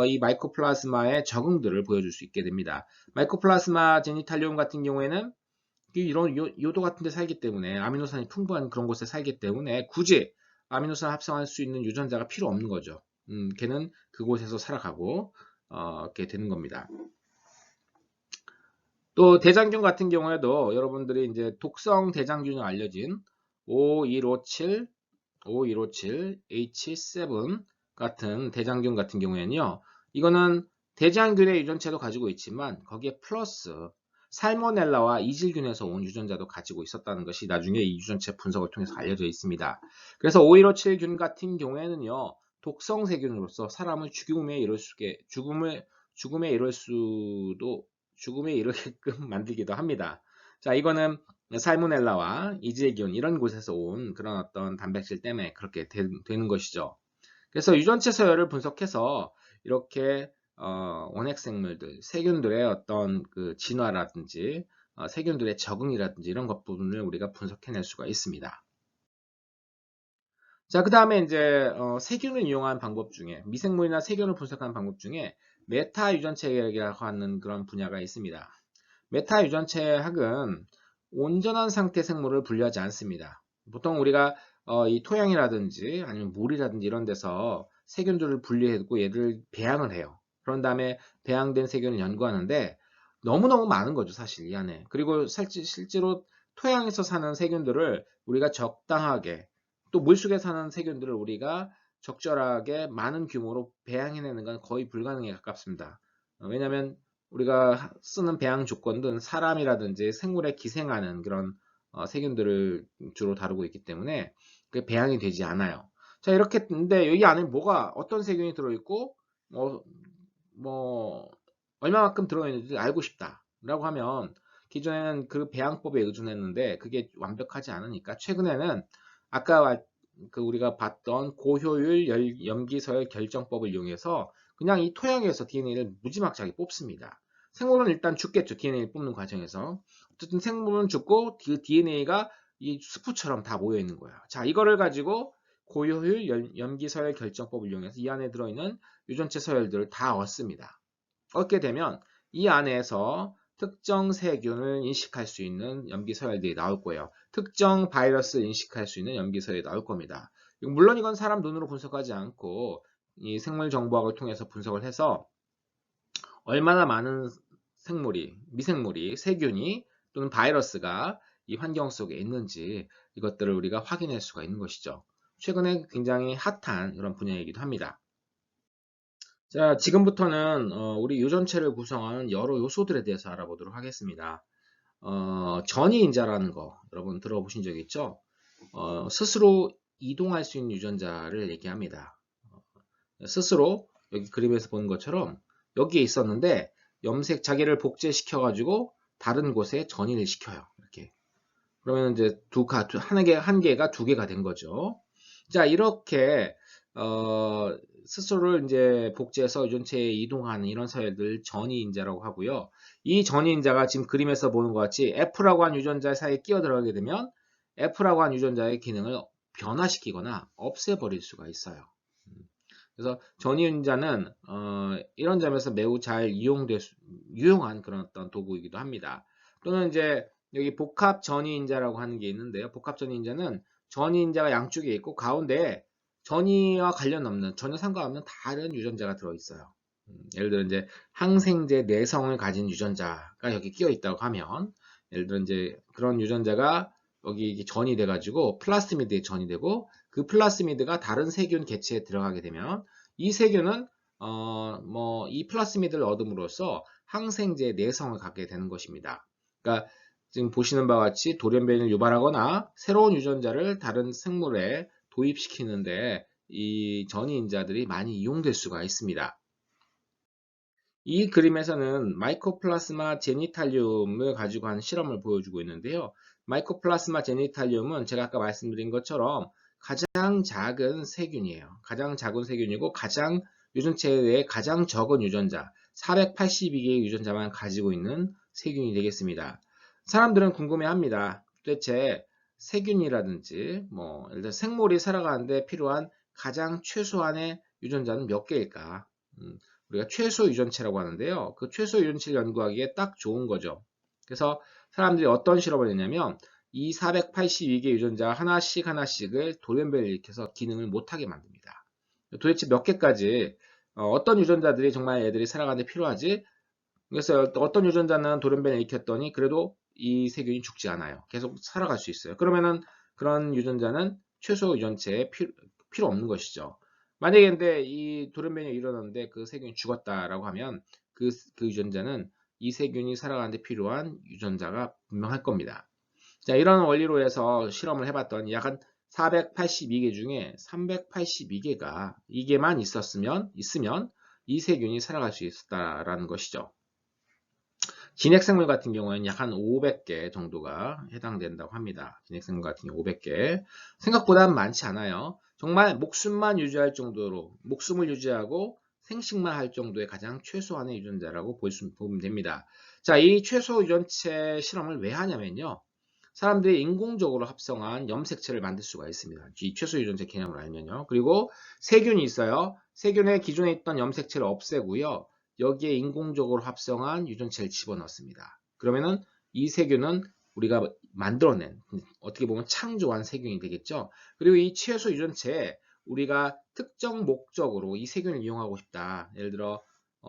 이 마이코플라스마의 적응들을 보여줄 수 있게 됩니다. 마이코플라스마 제니탈리움 같은 경우에는 이런 요도 같은 데 살기 때문에 아미노산이 풍부한 그런 곳에 살기 때문에 굳이 아미노산 합성할 수 있는 유전자가 필요 없는 거죠. 걔는 그곳에서 살아가고 이렇게 되는 겁니다. 또 대장균 같은 경우에도 여러분들이 이제 독성 대장균이 알려진 5157, 5157, H7 같은 대장균 같은 경우에는요. 이거는 대장균의 유전체도 가지고 있지만 거기에 플러스 살모넬라와 이질균에서 온 유전자도 가지고 있었다는 것이 나중에 이 유전체 분석을 통해서 알려져 있습니다. 그래서 5157균 같은 경우에는요. 독성 세균으로서 사람을 죽음에 이르게끔 만들기도 합니다. 자, 이거는 살모넬라와 이질균 이런 곳에서 온 그런 어떤 단백질 때문에 그렇게 되는 것이죠. 그래서 유전체 서열을 분석해서 이렇게 원핵생물들, 세균들의 어떤 그 진화라든지 세균들의 적응이라든지 이런 것 부분을 우리가 분석해낼 수가 있습니다. 자, 그 다음에 이제 세균을 이용한 방법 중에 미생물이나 세균을 분석하는 방법 중에 메타 유전체학이라고 하는 그런 분야가 있습니다. 메타 유전체학은 온전한 상태 생물을 분류하지 않습니다. 보통 우리가 이 토양이라든지 아니면 물이라든지 이런 데서 세균들을 분리해두고 얘를 배양을 해요. 그런 다음에 배양된 세균을 연구하는데 너무너무 많은 거죠, 사실 이 안에. 그리고 실제로 토양에서 사는 세균들을 우리가 적당하게 또 물속에 사는 세균들을 우리가 적절하게 많은 규모로 배양해내는 건 거의 불가능에 가깝습니다. 왜냐하면 우리가 쓰는 배양 조건들은 사람이라든지 생물에 기생하는 그런 세균들을 주로 다루고 있기 때문에 그 배양이 되지 않아요. 자, 이렇게 근데 여기 안에 뭐가 어떤 세균이 들어있고 뭐 얼마만큼 들어있는지 알고 싶다라고 하면 기존에는 그 배양법에 의존했는데 그게 완벽하지 않으니까 최근에는 아까 그 우리가 봤던 고효율 염기서열 결정법을 이용해서 그냥 이 토양에서 DNA를 무지막지하게 뽑습니다. 생물은 일단 죽겠죠. DNA 뽑는 과정에서. 어쨌든 생물은 죽고 그 DNA가 이 수프처럼 다 모여 있는 거예요. 자, 이거를 가지고 고효율 염기서열 결정법을 이용해서 이 안에 들어있는 유전체 서열들을 다 얻습니다. 얻게 되면 이 안에서 특정 세균을 인식할 수 있는 염기서열들이 나올 거예요. 특정 바이러스를 인식할 수 있는 염기서열이 나올 겁니다. 물론 이건 사람 눈으로 분석하지 않고 이 생물정보학을 통해서 분석을 해서 얼마나 많은 생물이, 미생물이, 세균이 또는 바이러스가 이 환경 속에 있는지 이것들을 우리가 확인할 수가 있는 것이죠. 최근에 굉장히 핫한 이런 분야이기도 합니다. 자, 지금부터는 우리 유전체를 구성하는 여러 요소들에 대해서 알아보도록 하겠습니다. 전이인자라는 거 여러분 들어보신 적 있죠? 스스로 이동할 수 있는 유전자를 얘기합니다. 스스로 여기 그림에서 보는 것처럼 여기에 있었는데 자기를 복제시켜 가지고 다른 곳에 전이를 시켜요. 이렇게. 그러면 이제 한 개가 두 개가 된 거죠. 자, 이렇게 스스로를 이제 복제해서 유전체에 이동하는 이런 서열들 전이인자라고 하고요. 이 전이인자가 지금 그림에서 보는 것 같이 F라고 한 유전자 사이에 끼어 들어가게 되면 F라고 한 유전자의 기능을 변화시키거나 없애버릴 수가 있어요. 그래서 전이인자는 이런 점에서 매우 잘 유용한 그런 어떤 도구이기도 합니다. 또는 이제 여기 복합 전이인자라고 하는 게 있는데요. 복합 전이인자는 전이인자가 양쪽에 있고 가운데에 전이와 관련 없는 전혀 상관없는 다른 유전자가 들어있어요. 예를 들어 이제 항생제 내성을 가진 유전자가 여기 끼어 있다고 하면 예를 들어 이제 그런 유전자가 여기 전이 돼가지고 플라스미드에 전이 되고 그 플라스미드가 다른 세균 개체에 들어가게 되면 이 세균은 이 플라스미드를 얻음으로써 항생제 내성을 갖게 되는 것입니다. 그러니까 지금 보시는 바와 같이 돌연변이를 유발하거나 새로운 유전자를 다른 생물에 도입시키는데 이 전이인자들이 많이 이용될 수가 있습니다. 이 그림에서는 마이코플라스마 제니탈리움을 가지고 한 실험을 보여주고 있는데요. 마이코플라스마 제니탈리움은 제가 아까 말씀드린 것처럼 가장 작은 세균이에요. 가장 작은 세균이고 유전체 내에 가장 적은 유전자 482개의 유전자만 가지고 있는 세균이 되겠습니다. 사람들은 궁금해합니다. 도대체 세균이라든지 예를 들어 생물이 살아가는데 필요한 가장 최소한의 유전자는 몇 개일까? 우리가 최소 유전체라고 하는데요. 그 최소 유전체를 연구하기에 딱 좋은 거죠. 그래서 사람들이 어떤 실험을 했냐면 이 482개 유전자 하나씩을 돌연변이를 일으켜서 기능을 못하게 만듭니다. 도대체 몇 개까지 어떤 유전자들이 정말 애들이 살아가는데 필요하지? 그래서 어떤 유전자는 돌연변이를 일으켰더니 그래도 이 세균이 죽지 않아요. 계속 살아갈 수 있어요. 그러면은 그런 유전자는 최소 유전체에 필요 없는 것이죠. 만약에 근데 이 돌연변이가 일어났는데 그 세균이 죽었다라고 하면 그 유전자는 이 세균이 살아가는데 필요한 유전자가 분명할 겁니다. 자, 이런 원리로 해서 실험을 해봤더니 약 한 482개 중에 382개가 이게만 있으면 이 세균이 살아갈 수 있었다라는 것이죠. 진핵생물 같은 경우에는 약 한 500개 정도가 해당된다고 합니다. 진핵생물 같은 경우 500개. 생각보다 많지 않아요. 정말 목숨만 유지할 정도로 목숨을 유지하고 생식만 할 정도의 가장 최소한의 유전자라고 보면 됩니다. 자, 이 최소 유전체 실험을 왜 하냐면요. 사람들이 인공적으로 합성한 염색체를 만들 수가 있습니다. 이 최소 유전체 개념을 알면요. 그리고 세균이 있어요. 세균의 기존에 있던 염색체를 없애고요. 여기에 인공적으로 합성한 유전체를 집어넣습니다. 그러면은 이 세균은 우리가 만들어낸 어떻게 보면 창조한 세균이 되겠죠. 그리고 이 최소 유전체에 우리가 특정 목적으로 이 세균을 이용하고 싶다. 예를 들어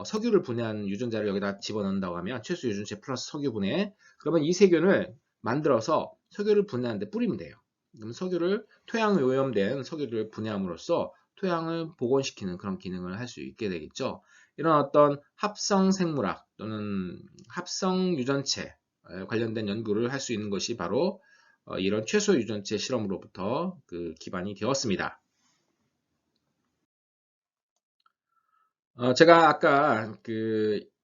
석유를 분해하는 유전자를 여기다 집어넣는다고 하면 최소 유전체 플러스 석유 분해. 그러면 이 세균을 만들어서 석유를 분해하는 데 뿌리면 돼요. 그럼 토양에 오염된 석유를 분해함으로써 토양을 복원시키는 그런 기능을 할 수 있게 되겠죠. 이런 어떤 합성 생물학 또는 합성 유전체 관련된 연구를 할 수 있는 것이 바로 이런 최소 유전체 실험으로부터 그 기반이 되었습니다. 제가 아까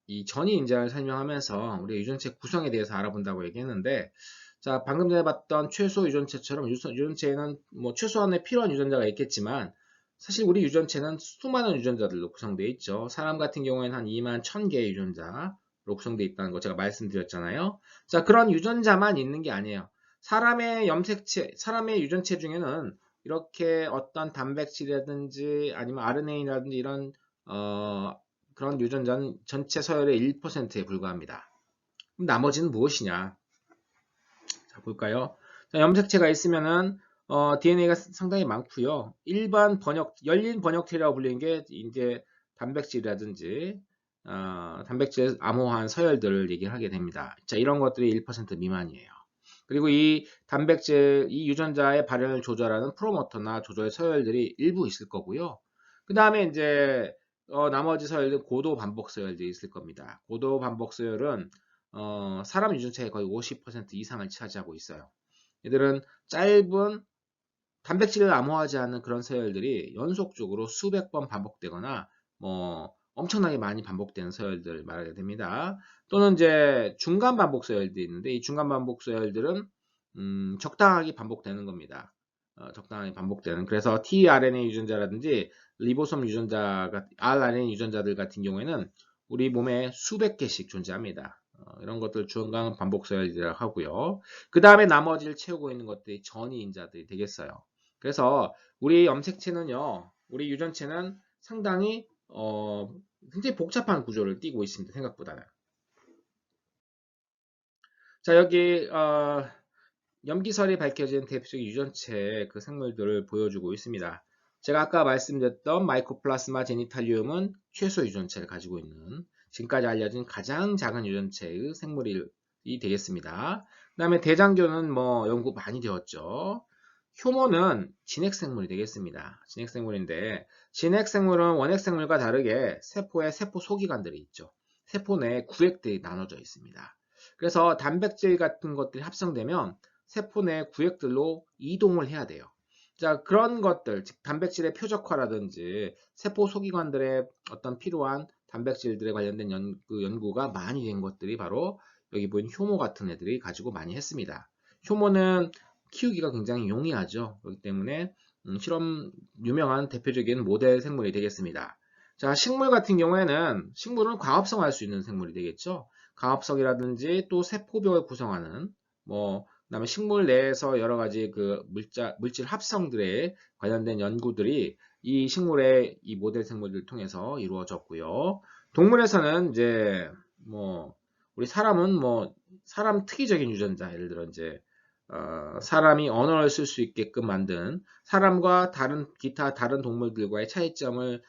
이 전이 인자를 설명하면서 우리 유전체 구성에 대해서 알아본다고 얘기했는데, 자, 방금 전에 봤던 최소 유전체처럼 유전체에는 뭐 최소한의 필요한 유전자가 있겠지만, 사실 우리 유전체는 수많은 유전자들로 구성되어 있죠. 사람 같은 경우에는 한 2만 1000개의 유전자로 구성되어 있다는 거 제가 말씀드렸잖아요. 자, 그런 유전자만 있는 게 아니에요. 사람의 유전체 중에는 이렇게 어떤 단백질이라든지 아니면 RNA라든지 이런 그런 유전자는 전체 서열의 1%에 불과합니다. 그럼 나머지는 무엇이냐? 자, 볼까요? 자, 염색체가 있으면은 DNA가 상당히 많고요. 일반 열린 번역체라고 불리는 게 이제 단백질이라든지 단백질 암호화한 서열들을 얘기를 하게 됩니다. 자, 이런 것들이 1% 미만이에요. 그리고 이 단백질, 이 유전자의 발현을 조절하는 프로모터나 조절 서열들이 일부 있을 거고요. 그 다음에 이제 나머지 서열들 고도 반복 서열들이 있을 겁니다. 고도 반복 서열은 사람 유전체의 거의 50% 이상을 차지하고 있어요. 얘들은 짧은 단백질을 암호하지 않는 그런 서열들이 연속적으로 수백 번 반복되거나 뭐 엄청나게 많이 반복되는 서열들을 말하게 됩니다. 또는 이제 중간 반복 서열들이 있는데 이 중간 반복 서열들은 적당하게 반복되는 겁니다. 적당하게 반복되는. 그래서 tRNA 유전자라든지 리보솜 유전자가 rRNA 유전자들 같은 경우에는 우리 몸에 수백 개씩 존재합니다. 이런 것들 중간 반복 서열이라고 하고요. 그 다음에 나머지를 채우고 있는 것들이 전이인자들이 되겠어요. 그래서 우리 염색체는요, 우리 유전체는 상당히 굉장히 복잡한 구조를 띠고 있습니다. 생각보다는. 자, 여기 염기설이 밝혀진 대표적인 유전체 그 생물들을 보여주고 있습니다. 제가 아까 말씀드렸던 마이코플라스마 제니탈리움은 최소 유전체를 가지고 있는 지금까지 알려진 가장 작은 유전체의 생물이 되겠습니다. 그 다음에 대장균은 뭐 연구 많이 되었죠. 효모는 진핵생물이 되겠습니다. 진핵생물인데 진핵생물은 원핵생물과 다르게 세포에 세포 소기관들이 있죠. 세포 내에 구획들이 나눠져 있습니다. 그래서 단백질 같은 것들이 합성되면 세포 내 구획들로 이동을 해야 돼요. 자, 그런 것들, 즉 단백질의 표적화라든지 세포 소기관들의 어떤 필요한 단백질들에 관련된 연구가 많이 된 것들이 바로 여기 보인 효모 같은 애들이 가지고 많이 했습니다. 효모는 키우기가 굉장히 용이하죠. 그렇기 때문에 실험 유명한 대표적인 모델 생물이 되겠습니다. 자, 식물 같은 경우에는 식물은 과합성할 수 있는 생물이 되겠죠. 과합성이라든지 또 세포벽을 구성하는 그다음에 식물 내에서 여러 가지 그 물질 합성들에 관련된 연구들이 이 식물의 이 모델 생물들을 통해서 이루어졌고요. 동물에서는 이제 우리 사람은 사람 특이적인 유전자, 예를 들어 이제 사람이 언어를 쓸 수 있게끔 만든 사람과 기타 다른 동물들과의 차이점을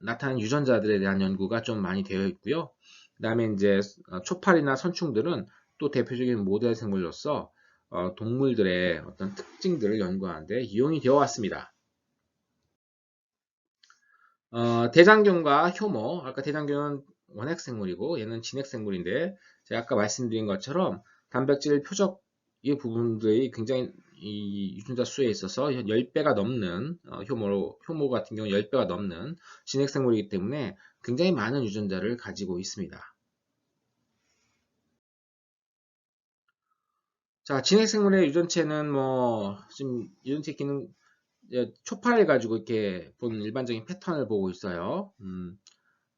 나타내는 유전자들에 대한 연구가 좀 많이 되어 있고요. 그 다음에 이제 초파리나 선충들은 또 대표적인 모델 생물로서 동물들의 어떤 특징들을 연구하는데 이용이 되어 왔습니다. 대장균과 효모, 아까 대장균은 원핵생물이고 얘는 진핵생물인데 제가 아까 말씀드린 것처럼 단백질 표적 이 부분들이 굉장히 이 유전자 수에 있어서 10배가 넘는 효모 같은 경우 10배가 넘는 진핵생물이기 때문에 굉장히 많은 유전자를 가지고 있습니다. 자, 진핵생물의 유전체는 지금 유전체 기능 초파를 가지고 이렇게 본 일반적인 패턴을 보고 있어요.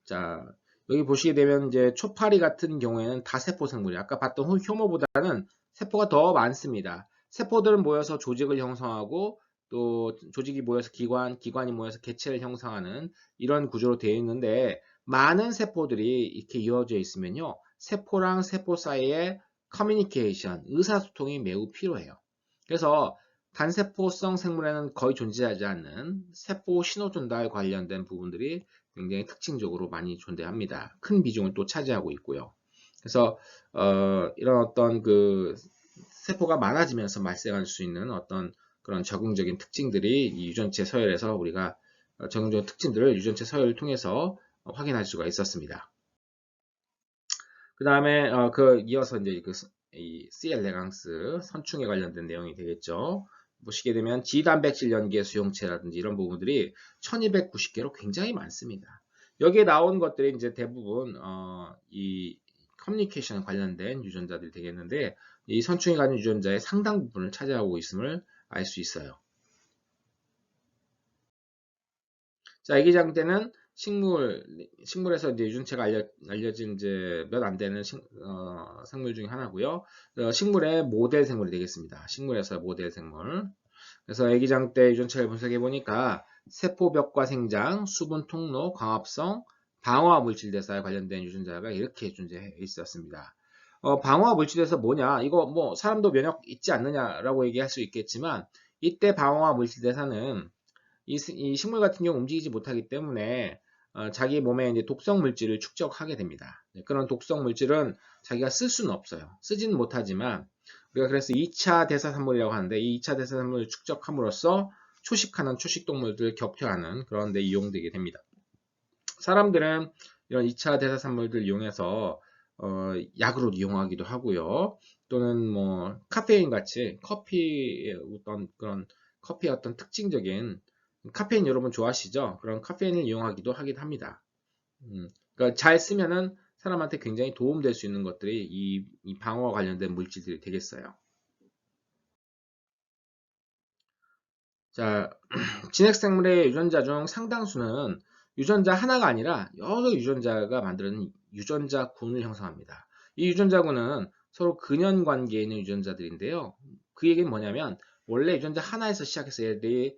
자, 여기 보시게 되면 이제 초파리 같은 경우에는 다세포 생물이에요. 아까 봤던 효모보다는 세포가 더 많습니다. 세포들은 모여서 조직을 형성하고 또 조직이 모여서 기관이 모여서 개체를 형성하는 이런 구조로 되어 있는데 많은 세포들이 이렇게 이어져 있으면요. 세포랑 세포 사이에 커뮤니케이션, 의사소통이 매우 필요해요. 그래서 단세포성 생물에는 거의 존재하지 않는 세포 신호 전달 관련된 부분들이 굉장히 특징적으로 많이 존재합니다. 큰 비중을 또 차지하고 있고요. 그래서 이런 어떤 그 세포가 많아지면서 발생할 수 있는 어떤 그런 적응적인 특징들이 이 유전체 서열에서 우리가 적응적인 특징들을 유전체 서열을 통해서 확인할 수가 있었습니다. 그 다음에 이어서 이제 이 C. 엘레강스 선충에 관련된 내용이 되겠죠. 보시게 되면 지단백질 연계 수용체라든지 이런 부분들이 1290개로 굉장히 많습니다. 여기에 나온 것들이 이제 대부분 이 커뮤니케이션 관련된 유전자들이 되겠는데 이 선충에 관련 유전자의 상당 부분을 차지하고 있음을 알 수 있어요. 자, 애기장 때는 식물에서 이제 유전체가 알려진 이제 몇 안 되는 생물 중에 하나고요. 식물의 모델 생물이 되겠습니다. 식물에서 모델 생물. 그래서 애기장 때 유전체를 분석해 보니까 세포벽과 생장, 수분 통로, 광합성, 방어화 물질 대사에 관련된 유전자가 이렇게 존재해 있었습니다. 방어화 물질 대사 뭐냐? 이거 뭐 사람도 면역 있지 않느냐라고 얘기할 수 있겠지만 이때 방어화 물질 대사는 이 식물 같은 경우 움직이지 못하기 때문에 자기 몸에 이제 독성 물질을 축적하게 됩니다. 그런 독성 물질은 자기가 쓸 수는 없어요. 쓰지는 못하지만 우리가 그래서 2차 대사산물이라고 하는데 이 2차 대사산물을 축적함으로써 초식하는 초식동물들 격퇴하는 그런 데 이용되게 됩니다. 사람들은 이런 2차 대사산물들 이용해서 약으로 이용하기도 하고요. 또는 뭐 카페인 같이 커피의 어떤 특징적인 카페인 여러분 좋아하시죠? 그런 카페인을 이용하기도 하긴 합니다. 그러니까 잘 쓰면은 사람한테 굉장히 도움될 수 있는 것들이 이 방어와 관련된 물질들이 되겠어요. 자, 진핵생물의 유전자 중 상당수는 유전자 하나가 아니라 여러 유전자가 만드는 유전자군을 형성합니다. 이 유전자군은 서로 근연 관계에 있는 유전자들인데요. 그 얘기는 뭐냐면 원래 유전자 하나에서 시작해서 얘들이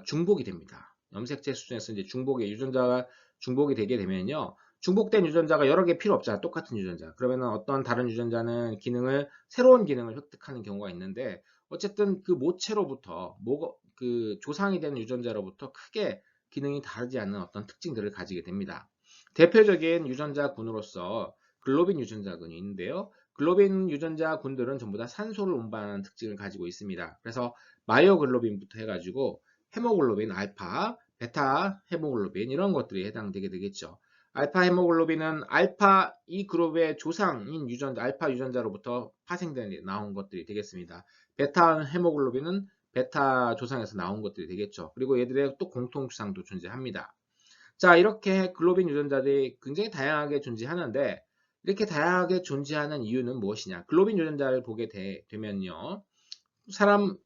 중복이 됩니다. 염색체 수준에서 이제 유전자가 중복이 되게 되면요. 중복된 유전자가 여러 개 필요 없잖아. 똑같은 유전자. 그러면은 어떤 다른 유전자는 새로운 기능을 획득하는 경우가 있는데 어쨌든 그 모체로부터 그 조상이 되는 유전자로부터 크게 기능이 다르지 않는 어떤 특징들을 가지게 됩니다. 대표적인 유전자군으로서 글로빈 유전자군이 있는데요. 글로빈 유전자군들은 전부 다 산소를 운반하는 특징을 가지고 있습니다. 그래서 마이오글로빈부터 해가지고 헤모글로빈, 알파, 베타 헤모글로빈 이런 것들이 해당되게 되겠죠. 알파 헤모글로빈은 알파 이 그룹의 조상인 알파 유전자로부터 파생된 나온 것들이 되겠습니다. 베타 헤모글로빈은 베타 조상에서 나온 것들이 되겠죠. 그리고 얘들의 또 공통 주상도 존재합니다. 자, 이렇게 글로빈 유전자들이 굉장히 다양하게 존재하는데 이렇게 다양하게 존재하는 이유는 무엇이냐? 글로빈 유전자를 보게 되면요. 사람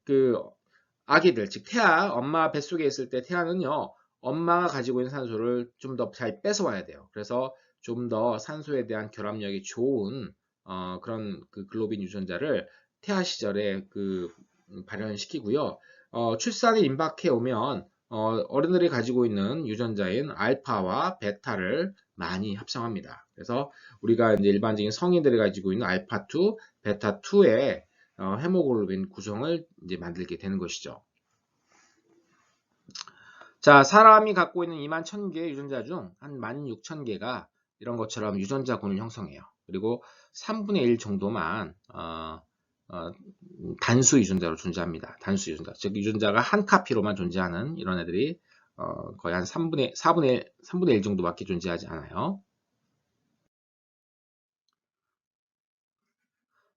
아기들 즉 태아 엄마 뱃속에 있을 때 태아는요. 엄마가 가지고 있는 산소를 좀 더 잘 뺏어와야 돼요. 그래서 좀 더 산소에 대한 결합력이 좋은 그런 글로빈 유전자를 태아 시절에 발현시키고요. 출산이 임박해 오면 어른들이 가지고 있는 유전자인 알파와 베타를 많이 합성합니다. 그래서 우리가 이제 일반적인 성인들이 가지고 있는 알파2, 베타2의 헤모글로빈 구성을 이제 만들게 되는 것이죠. 자, 사람이 갖고 있는 2만 1000개의 유전자 중 한 16,000개가 이런 것처럼 유전자군을 형성해요. 그리고 3분의 1 정도만 단수 유전자로 존재합니다. 단수 유전자. 즉 유전자가 한 카피로만 존재하는 이런 애들이 거의 한 4분의 1 정도밖에 존재하지 않아요.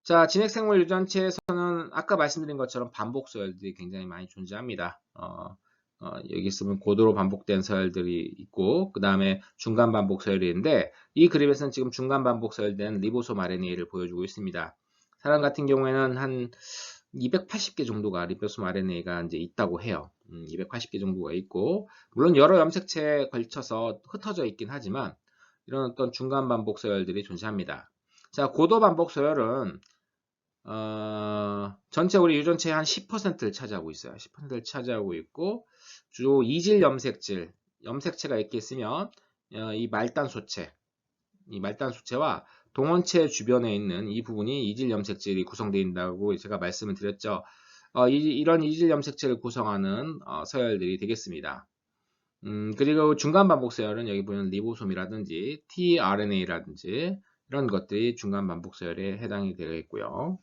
자, 진핵생물 유전체에서는 아까 말씀드린 것처럼 반복 서열들이 굉장히 많이 존재합니다. 여기 있으면 고도로 반복된 서열들이 있고 그 다음에 중간 반복 서열이 있는데 이 그림에서는 지금 중간 반복 서열된 리보솜 RNA를 보여주고 있습니다. 사람 같은 경우에는 한 280개 정도가 리보솜 RNA가 이제 있다고 해요. 280개 정도가 있고 물론 여러 염색체에 걸쳐서 흩어져 있긴 하지만 이런 어떤 중간 반복 서열들이 존재합니다. 자, 고도 반복 서열은 전체 우리 유전체의 한 10%를 차지하고 있어요. 10%를 차지하고 있고 주로 이질 염색체가 이렇게 있으면 이 말단 소체와 동원체 주변에 있는 이 부분이 이질 염색질이 구성되어 있다고 제가 말씀을 드렸죠. 이런 이질 염색체를 구성하는 서열들이 되겠습니다. 그리고 중간 반복 서열은 여기 보면 리보솜이라든지 tRNA라든지 이런 것들이 중간 반복 서열에 해당이 되겠고요.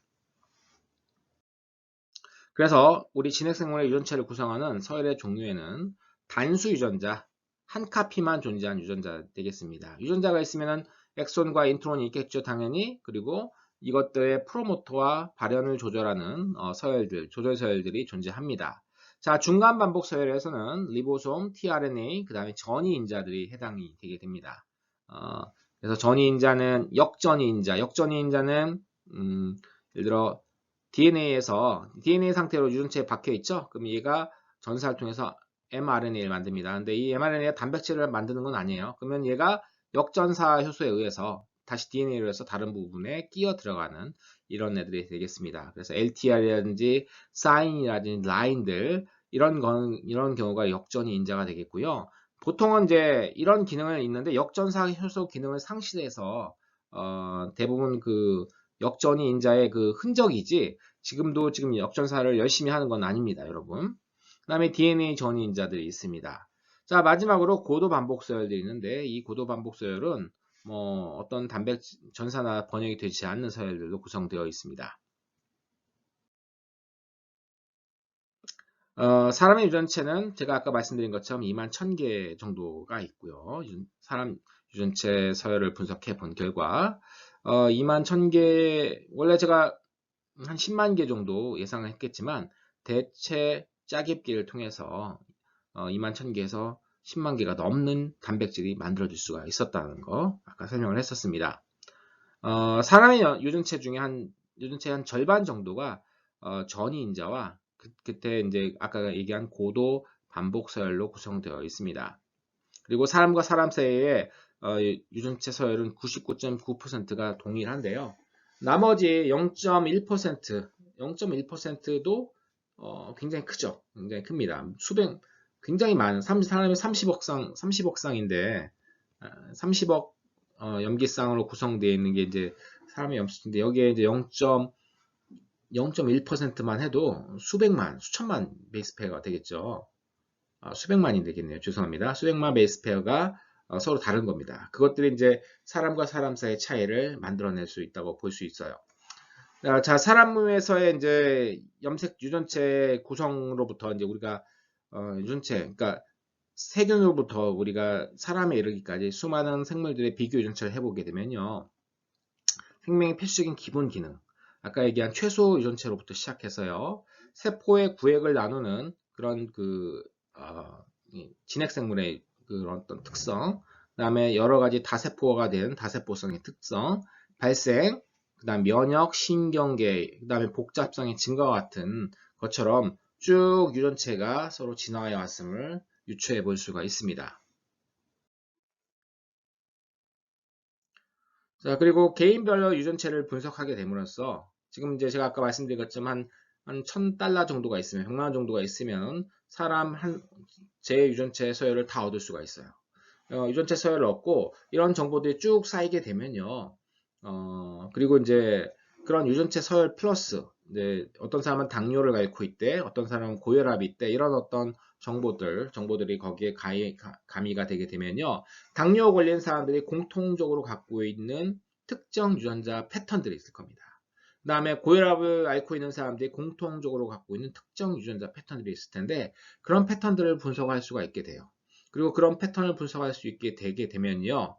그래서 우리 진핵생물의 유전체를 구성하는 서열의 종류에는 단수 유전자, 한 카피만 존재한 유전자 되겠습니다. 유전자가 있으면 엑손과 인트론이 있겠죠, 당연히. 그리고 이것들의 프로모터와 발현을 조절하는 조절 서열들이 존재합니다. 자, 중간 반복 서열에서는 리보솜, tRNA, 그 다음에 전이인자들이 해당이 되게 됩니다. 그래서 전이인자는 역전이인자는 예를 들어 DNA에서 DNA 상태로 유전체에 박혀 있죠. 그럼 얘가 전사를 통해서 mRNA를 만듭니다. 근데 이 mRNA가 단백질을 만드는 건 아니에요. 그러면 얘가 역전사 효소에 의해서 다시 DNA로 해서 다른 부분에 끼어 들어가는 이런 애들이 되겠습니다. 그래서 LTR이라든지 사인이라든지 라인들 이런 경우가 역전이 인자가 되겠고요. 보통은 이제 이런 기능을 있는데 역전사 효소 기능을 상실해서 대부분 그 역전이 인자의 그 흔적이지 지금도 지금 역전사를 열심히 하는 건 아닙니다, 여러분. 그 다음에 DNA 전이 인자들이 있습니다. 자, 마지막으로 고도 반복 서열들이 있는데 이 고도 반복 서열은 뭐 어떤 단백 전사나 번역이 되지 않는 서열들로 구성되어 있습니다. 사람의 유전체는 제가 아까 말씀드린 것처럼 2만 1000개 정도가 있고요. 사람 유전체 서열을 분석해 본 결과 2만 1000개, 원래 제가 한 10만 개 정도 예상을 했겠지만 대체 짜깁기를 통해서 2만 1000개에서 10만 개가 넘는 단백질이 만들어질 수가 있었다는 거 아까 설명을 했었습니다. 사람의 유전체 중에 유전체 한 절반 정도가 전이인자와 그때 이제 아까 얘기한 고도 반복 서열로 구성되어 있습니다. 그리고 사람과 사람 사이에 유전체 서열은 99.9%가 동일한데요. 나머지 0.1%도 굉장히 크죠. 굉장히 큽니다. 굉장히 많은 사람이 30억 쌍인데 30억 염기쌍으로 구성되어 있는 게 이제 사람의 염수인데 여기에 이제 0.1%만 해도 수천만 베이스 페어가 되겠죠. 수백만이 되겠네요. 죄송합니다. 수백만 베이스 페어가 서로 다른 겁니다. 그것들이 이제 사람과 사람 사이의 차이를 만들어낼 수 있다고 볼 수 있어요. 자, 사람에서의 이제 염색 유전체 구성으로부터 이제 우리가 유전체, 그러니까 세균으로부터 우리가 사람에 이르기까지 수많은 생물들의 비교 유전체를 해보게 되면요. 생명의 필수적인 기본 기능, 아까 얘기한 최소 유전체로부터 시작해서요. 세포의 구획을 나누는 그런 진핵생물의 그런 어떤 특성, 그 다음에 여러 가지 다세포가 된 다세포성의 특성, 발생, 그 다음 면역, 신경계, 그 다음에 복잡성의 증가와 같은 것처럼 쭉 유전체가 서로 진화해 왔음을 유추해 볼 수가 있습니다. 자, 그리고 개인별로 유전체를 분석하게 됨으로써 지금 이제 제가 아까 말씀드린 것처럼 한 $1000 정도가 있으면, 100만 원 정도가 있으면 사람 제 유전체 서열을 다 얻을 수가 있어요. 유전체 서열을 얻고 이런 정보들이 쭉 쌓이게 되면요. 그리고 이제 그런 유전체 서열 플러스 이제 어떤 사람은 당뇨를 앓고 있대, 어떤 사람은 고혈압이 있대, 이런 어떤 정보들이 거기에 가미가 되게 되면요. 당뇨 걸린 사람들이 공통적으로 갖고 있는 특정 유전자 패턴들이 있을 겁니다. 그 다음에 고혈압을 앓고 있는 사람들이 공통적으로 갖고 있는 특정 유전자 패턴들이 있을 텐데 그런 패턴들을 분석할 수가 있게 돼요. 그리고 그런 패턴을 분석할 수 있게 되게 되면요.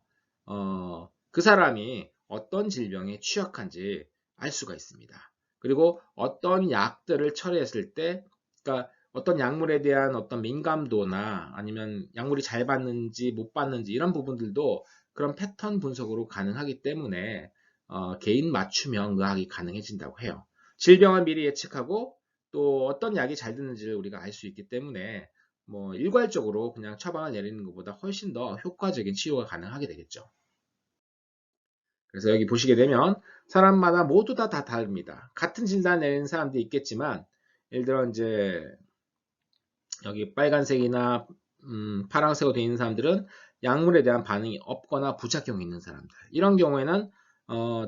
그 사람이 어떤 질병에 취약한지 알 수가 있습니다. 그리고 어떤 약들을 처리했을 때, 그러니까 어떤 약물에 대한 어떤 민감도나 아니면 약물이 잘 받는지 못 받는지 이런 부분들도 그런 패턴 분석으로 가능하기 때문에 개인 맞춤형 의학이 가능해진다고 해요. 질병을 미리 예측하고 또 어떤 약이 잘 듣는지를 우리가 알 수 있기 때문에 뭐 일괄적으로 그냥 처방을 내리는 것보다 훨씬 더 효과적인 치료가 가능하게 되겠죠. 그래서 여기 보시게 되면 사람마다 모두 다 다릅니다. 같은 진단 내리는 사람도 있겠지만 예를 들어 이제 여기 빨간색이나 파란색으로 되어 있는 사람들은 약물에 대한 반응이 없거나 부작용이 있는 사람들. 이런 경우에는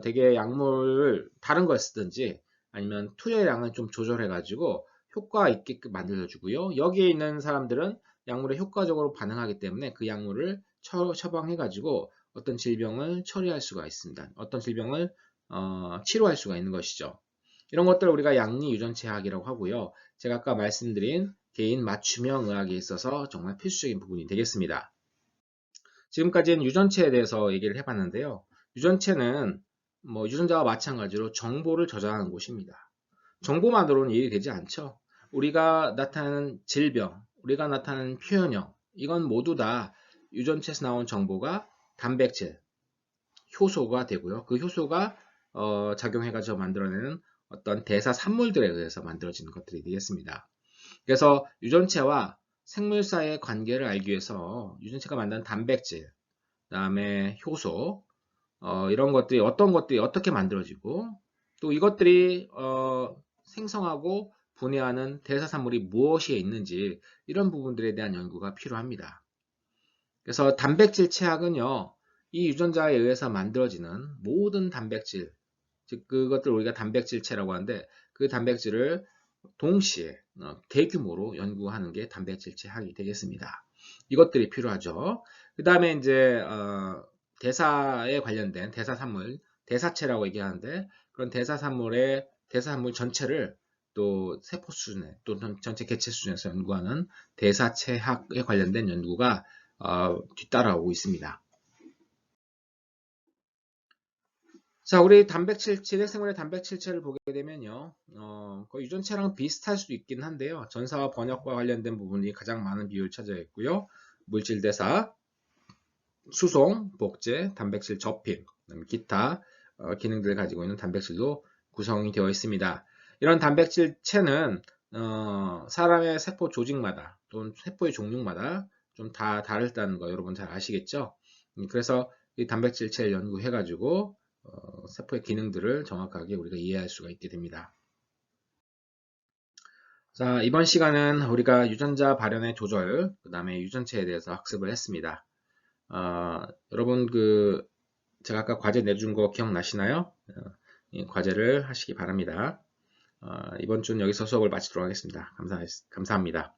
되게 약물을 다른 걸 쓰든지 아니면 투여량을 좀 조절해 가지고 효과 있게끔 만들어 주고요. 여기에 있는 사람들은 약물에 효과적으로 반응하기 때문에 그 약물을 처방해 가지고 어떤 질병을 처리할 수가 있습니다. 어떤 질병을 치료할 수가 있는 것이죠. 이런 것들을 우리가 양리 유전체학이라고 하고요. 제가 아까 말씀드린 개인 맞춤형 의학에 있어서 정말 필수적인 부분이 되겠습니다. 지금까지는 유전체에 대해서 얘기를 해봤는데요. 유전체는 뭐 유전자와 마찬가지로 정보를 저장하는 곳입니다. 정보만으로는 일이 되지 않죠. 우리가 나타내는 질병, 우리가 나타내는 표현형, 이건 모두 다 유전체에서 나온 정보가 단백질, 효소가 되고요. 그 효소가 작용해가지고 만들어내는 어떤 대사 산물들에 의해서 만들어지는 것들이 되겠습니다. 그래서 유전체와 생물 사이의 관계를 알기 위해서 유전체가 만드는 단백질, 그 다음에 효소, 이런 것들이 어떤 것들이 어떻게 만들어지고 또 이것들이 생성하고 분해하는 대사산물이 무엇이 있는지 이런 부분들에 대한 연구가 필요합니다. 그래서 단백질 체학은요, 이 유전자에 의해서 만들어지는 모든 단백질, 즉 그것들 우리가 단백질체라고 하는데 그 단백질을 동시에 대규모로 연구하는 게 단백질 체학이 되겠습니다. 이것들이 필요하죠. 그 다음에 이제 대사에 관련된 대사산물, 대사체라고 얘기하는데 그런 대사산물 전체를 또 세포 수준에 또 전체 개체 수준에서 연구하는 대사체학에 관련된 연구가 뒤따라오고 있습니다. 자, 우리 단백질, 질액생물의 단백질체를 보게 되면요, 거의 유전체랑 비슷할 수도 있긴 한데요. 전사와 번역과 관련된 부분이 가장 많은 비율을 차지하고 있고요. 물질 대사, 수송, 복제, 단백질 접힌, 기타 기능들을 가지고 있는 단백질로 구성이 되어 있습니다. 이런 단백질체는 사람의 세포 조직마다 또는 세포의 종류마다 좀 다 다르다는 거 여러분 잘 아시겠죠? 그래서 이 단백질체를 연구해가지고 세포의 기능들을 정확하게 우리가 이해할 수가 있게 됩니다. 자, 이번 시간은 우리가 유전자 발현의 조절, 그 다음에 유전체에 대해서 학습을 했습니다. 여러분 제가 아까 과제 내준 거 기억나시나요? 이 과제를 하시기 바랍니다. 이번 주는 여기서 수업을 마치도록 하겠습니다. 감사합니다.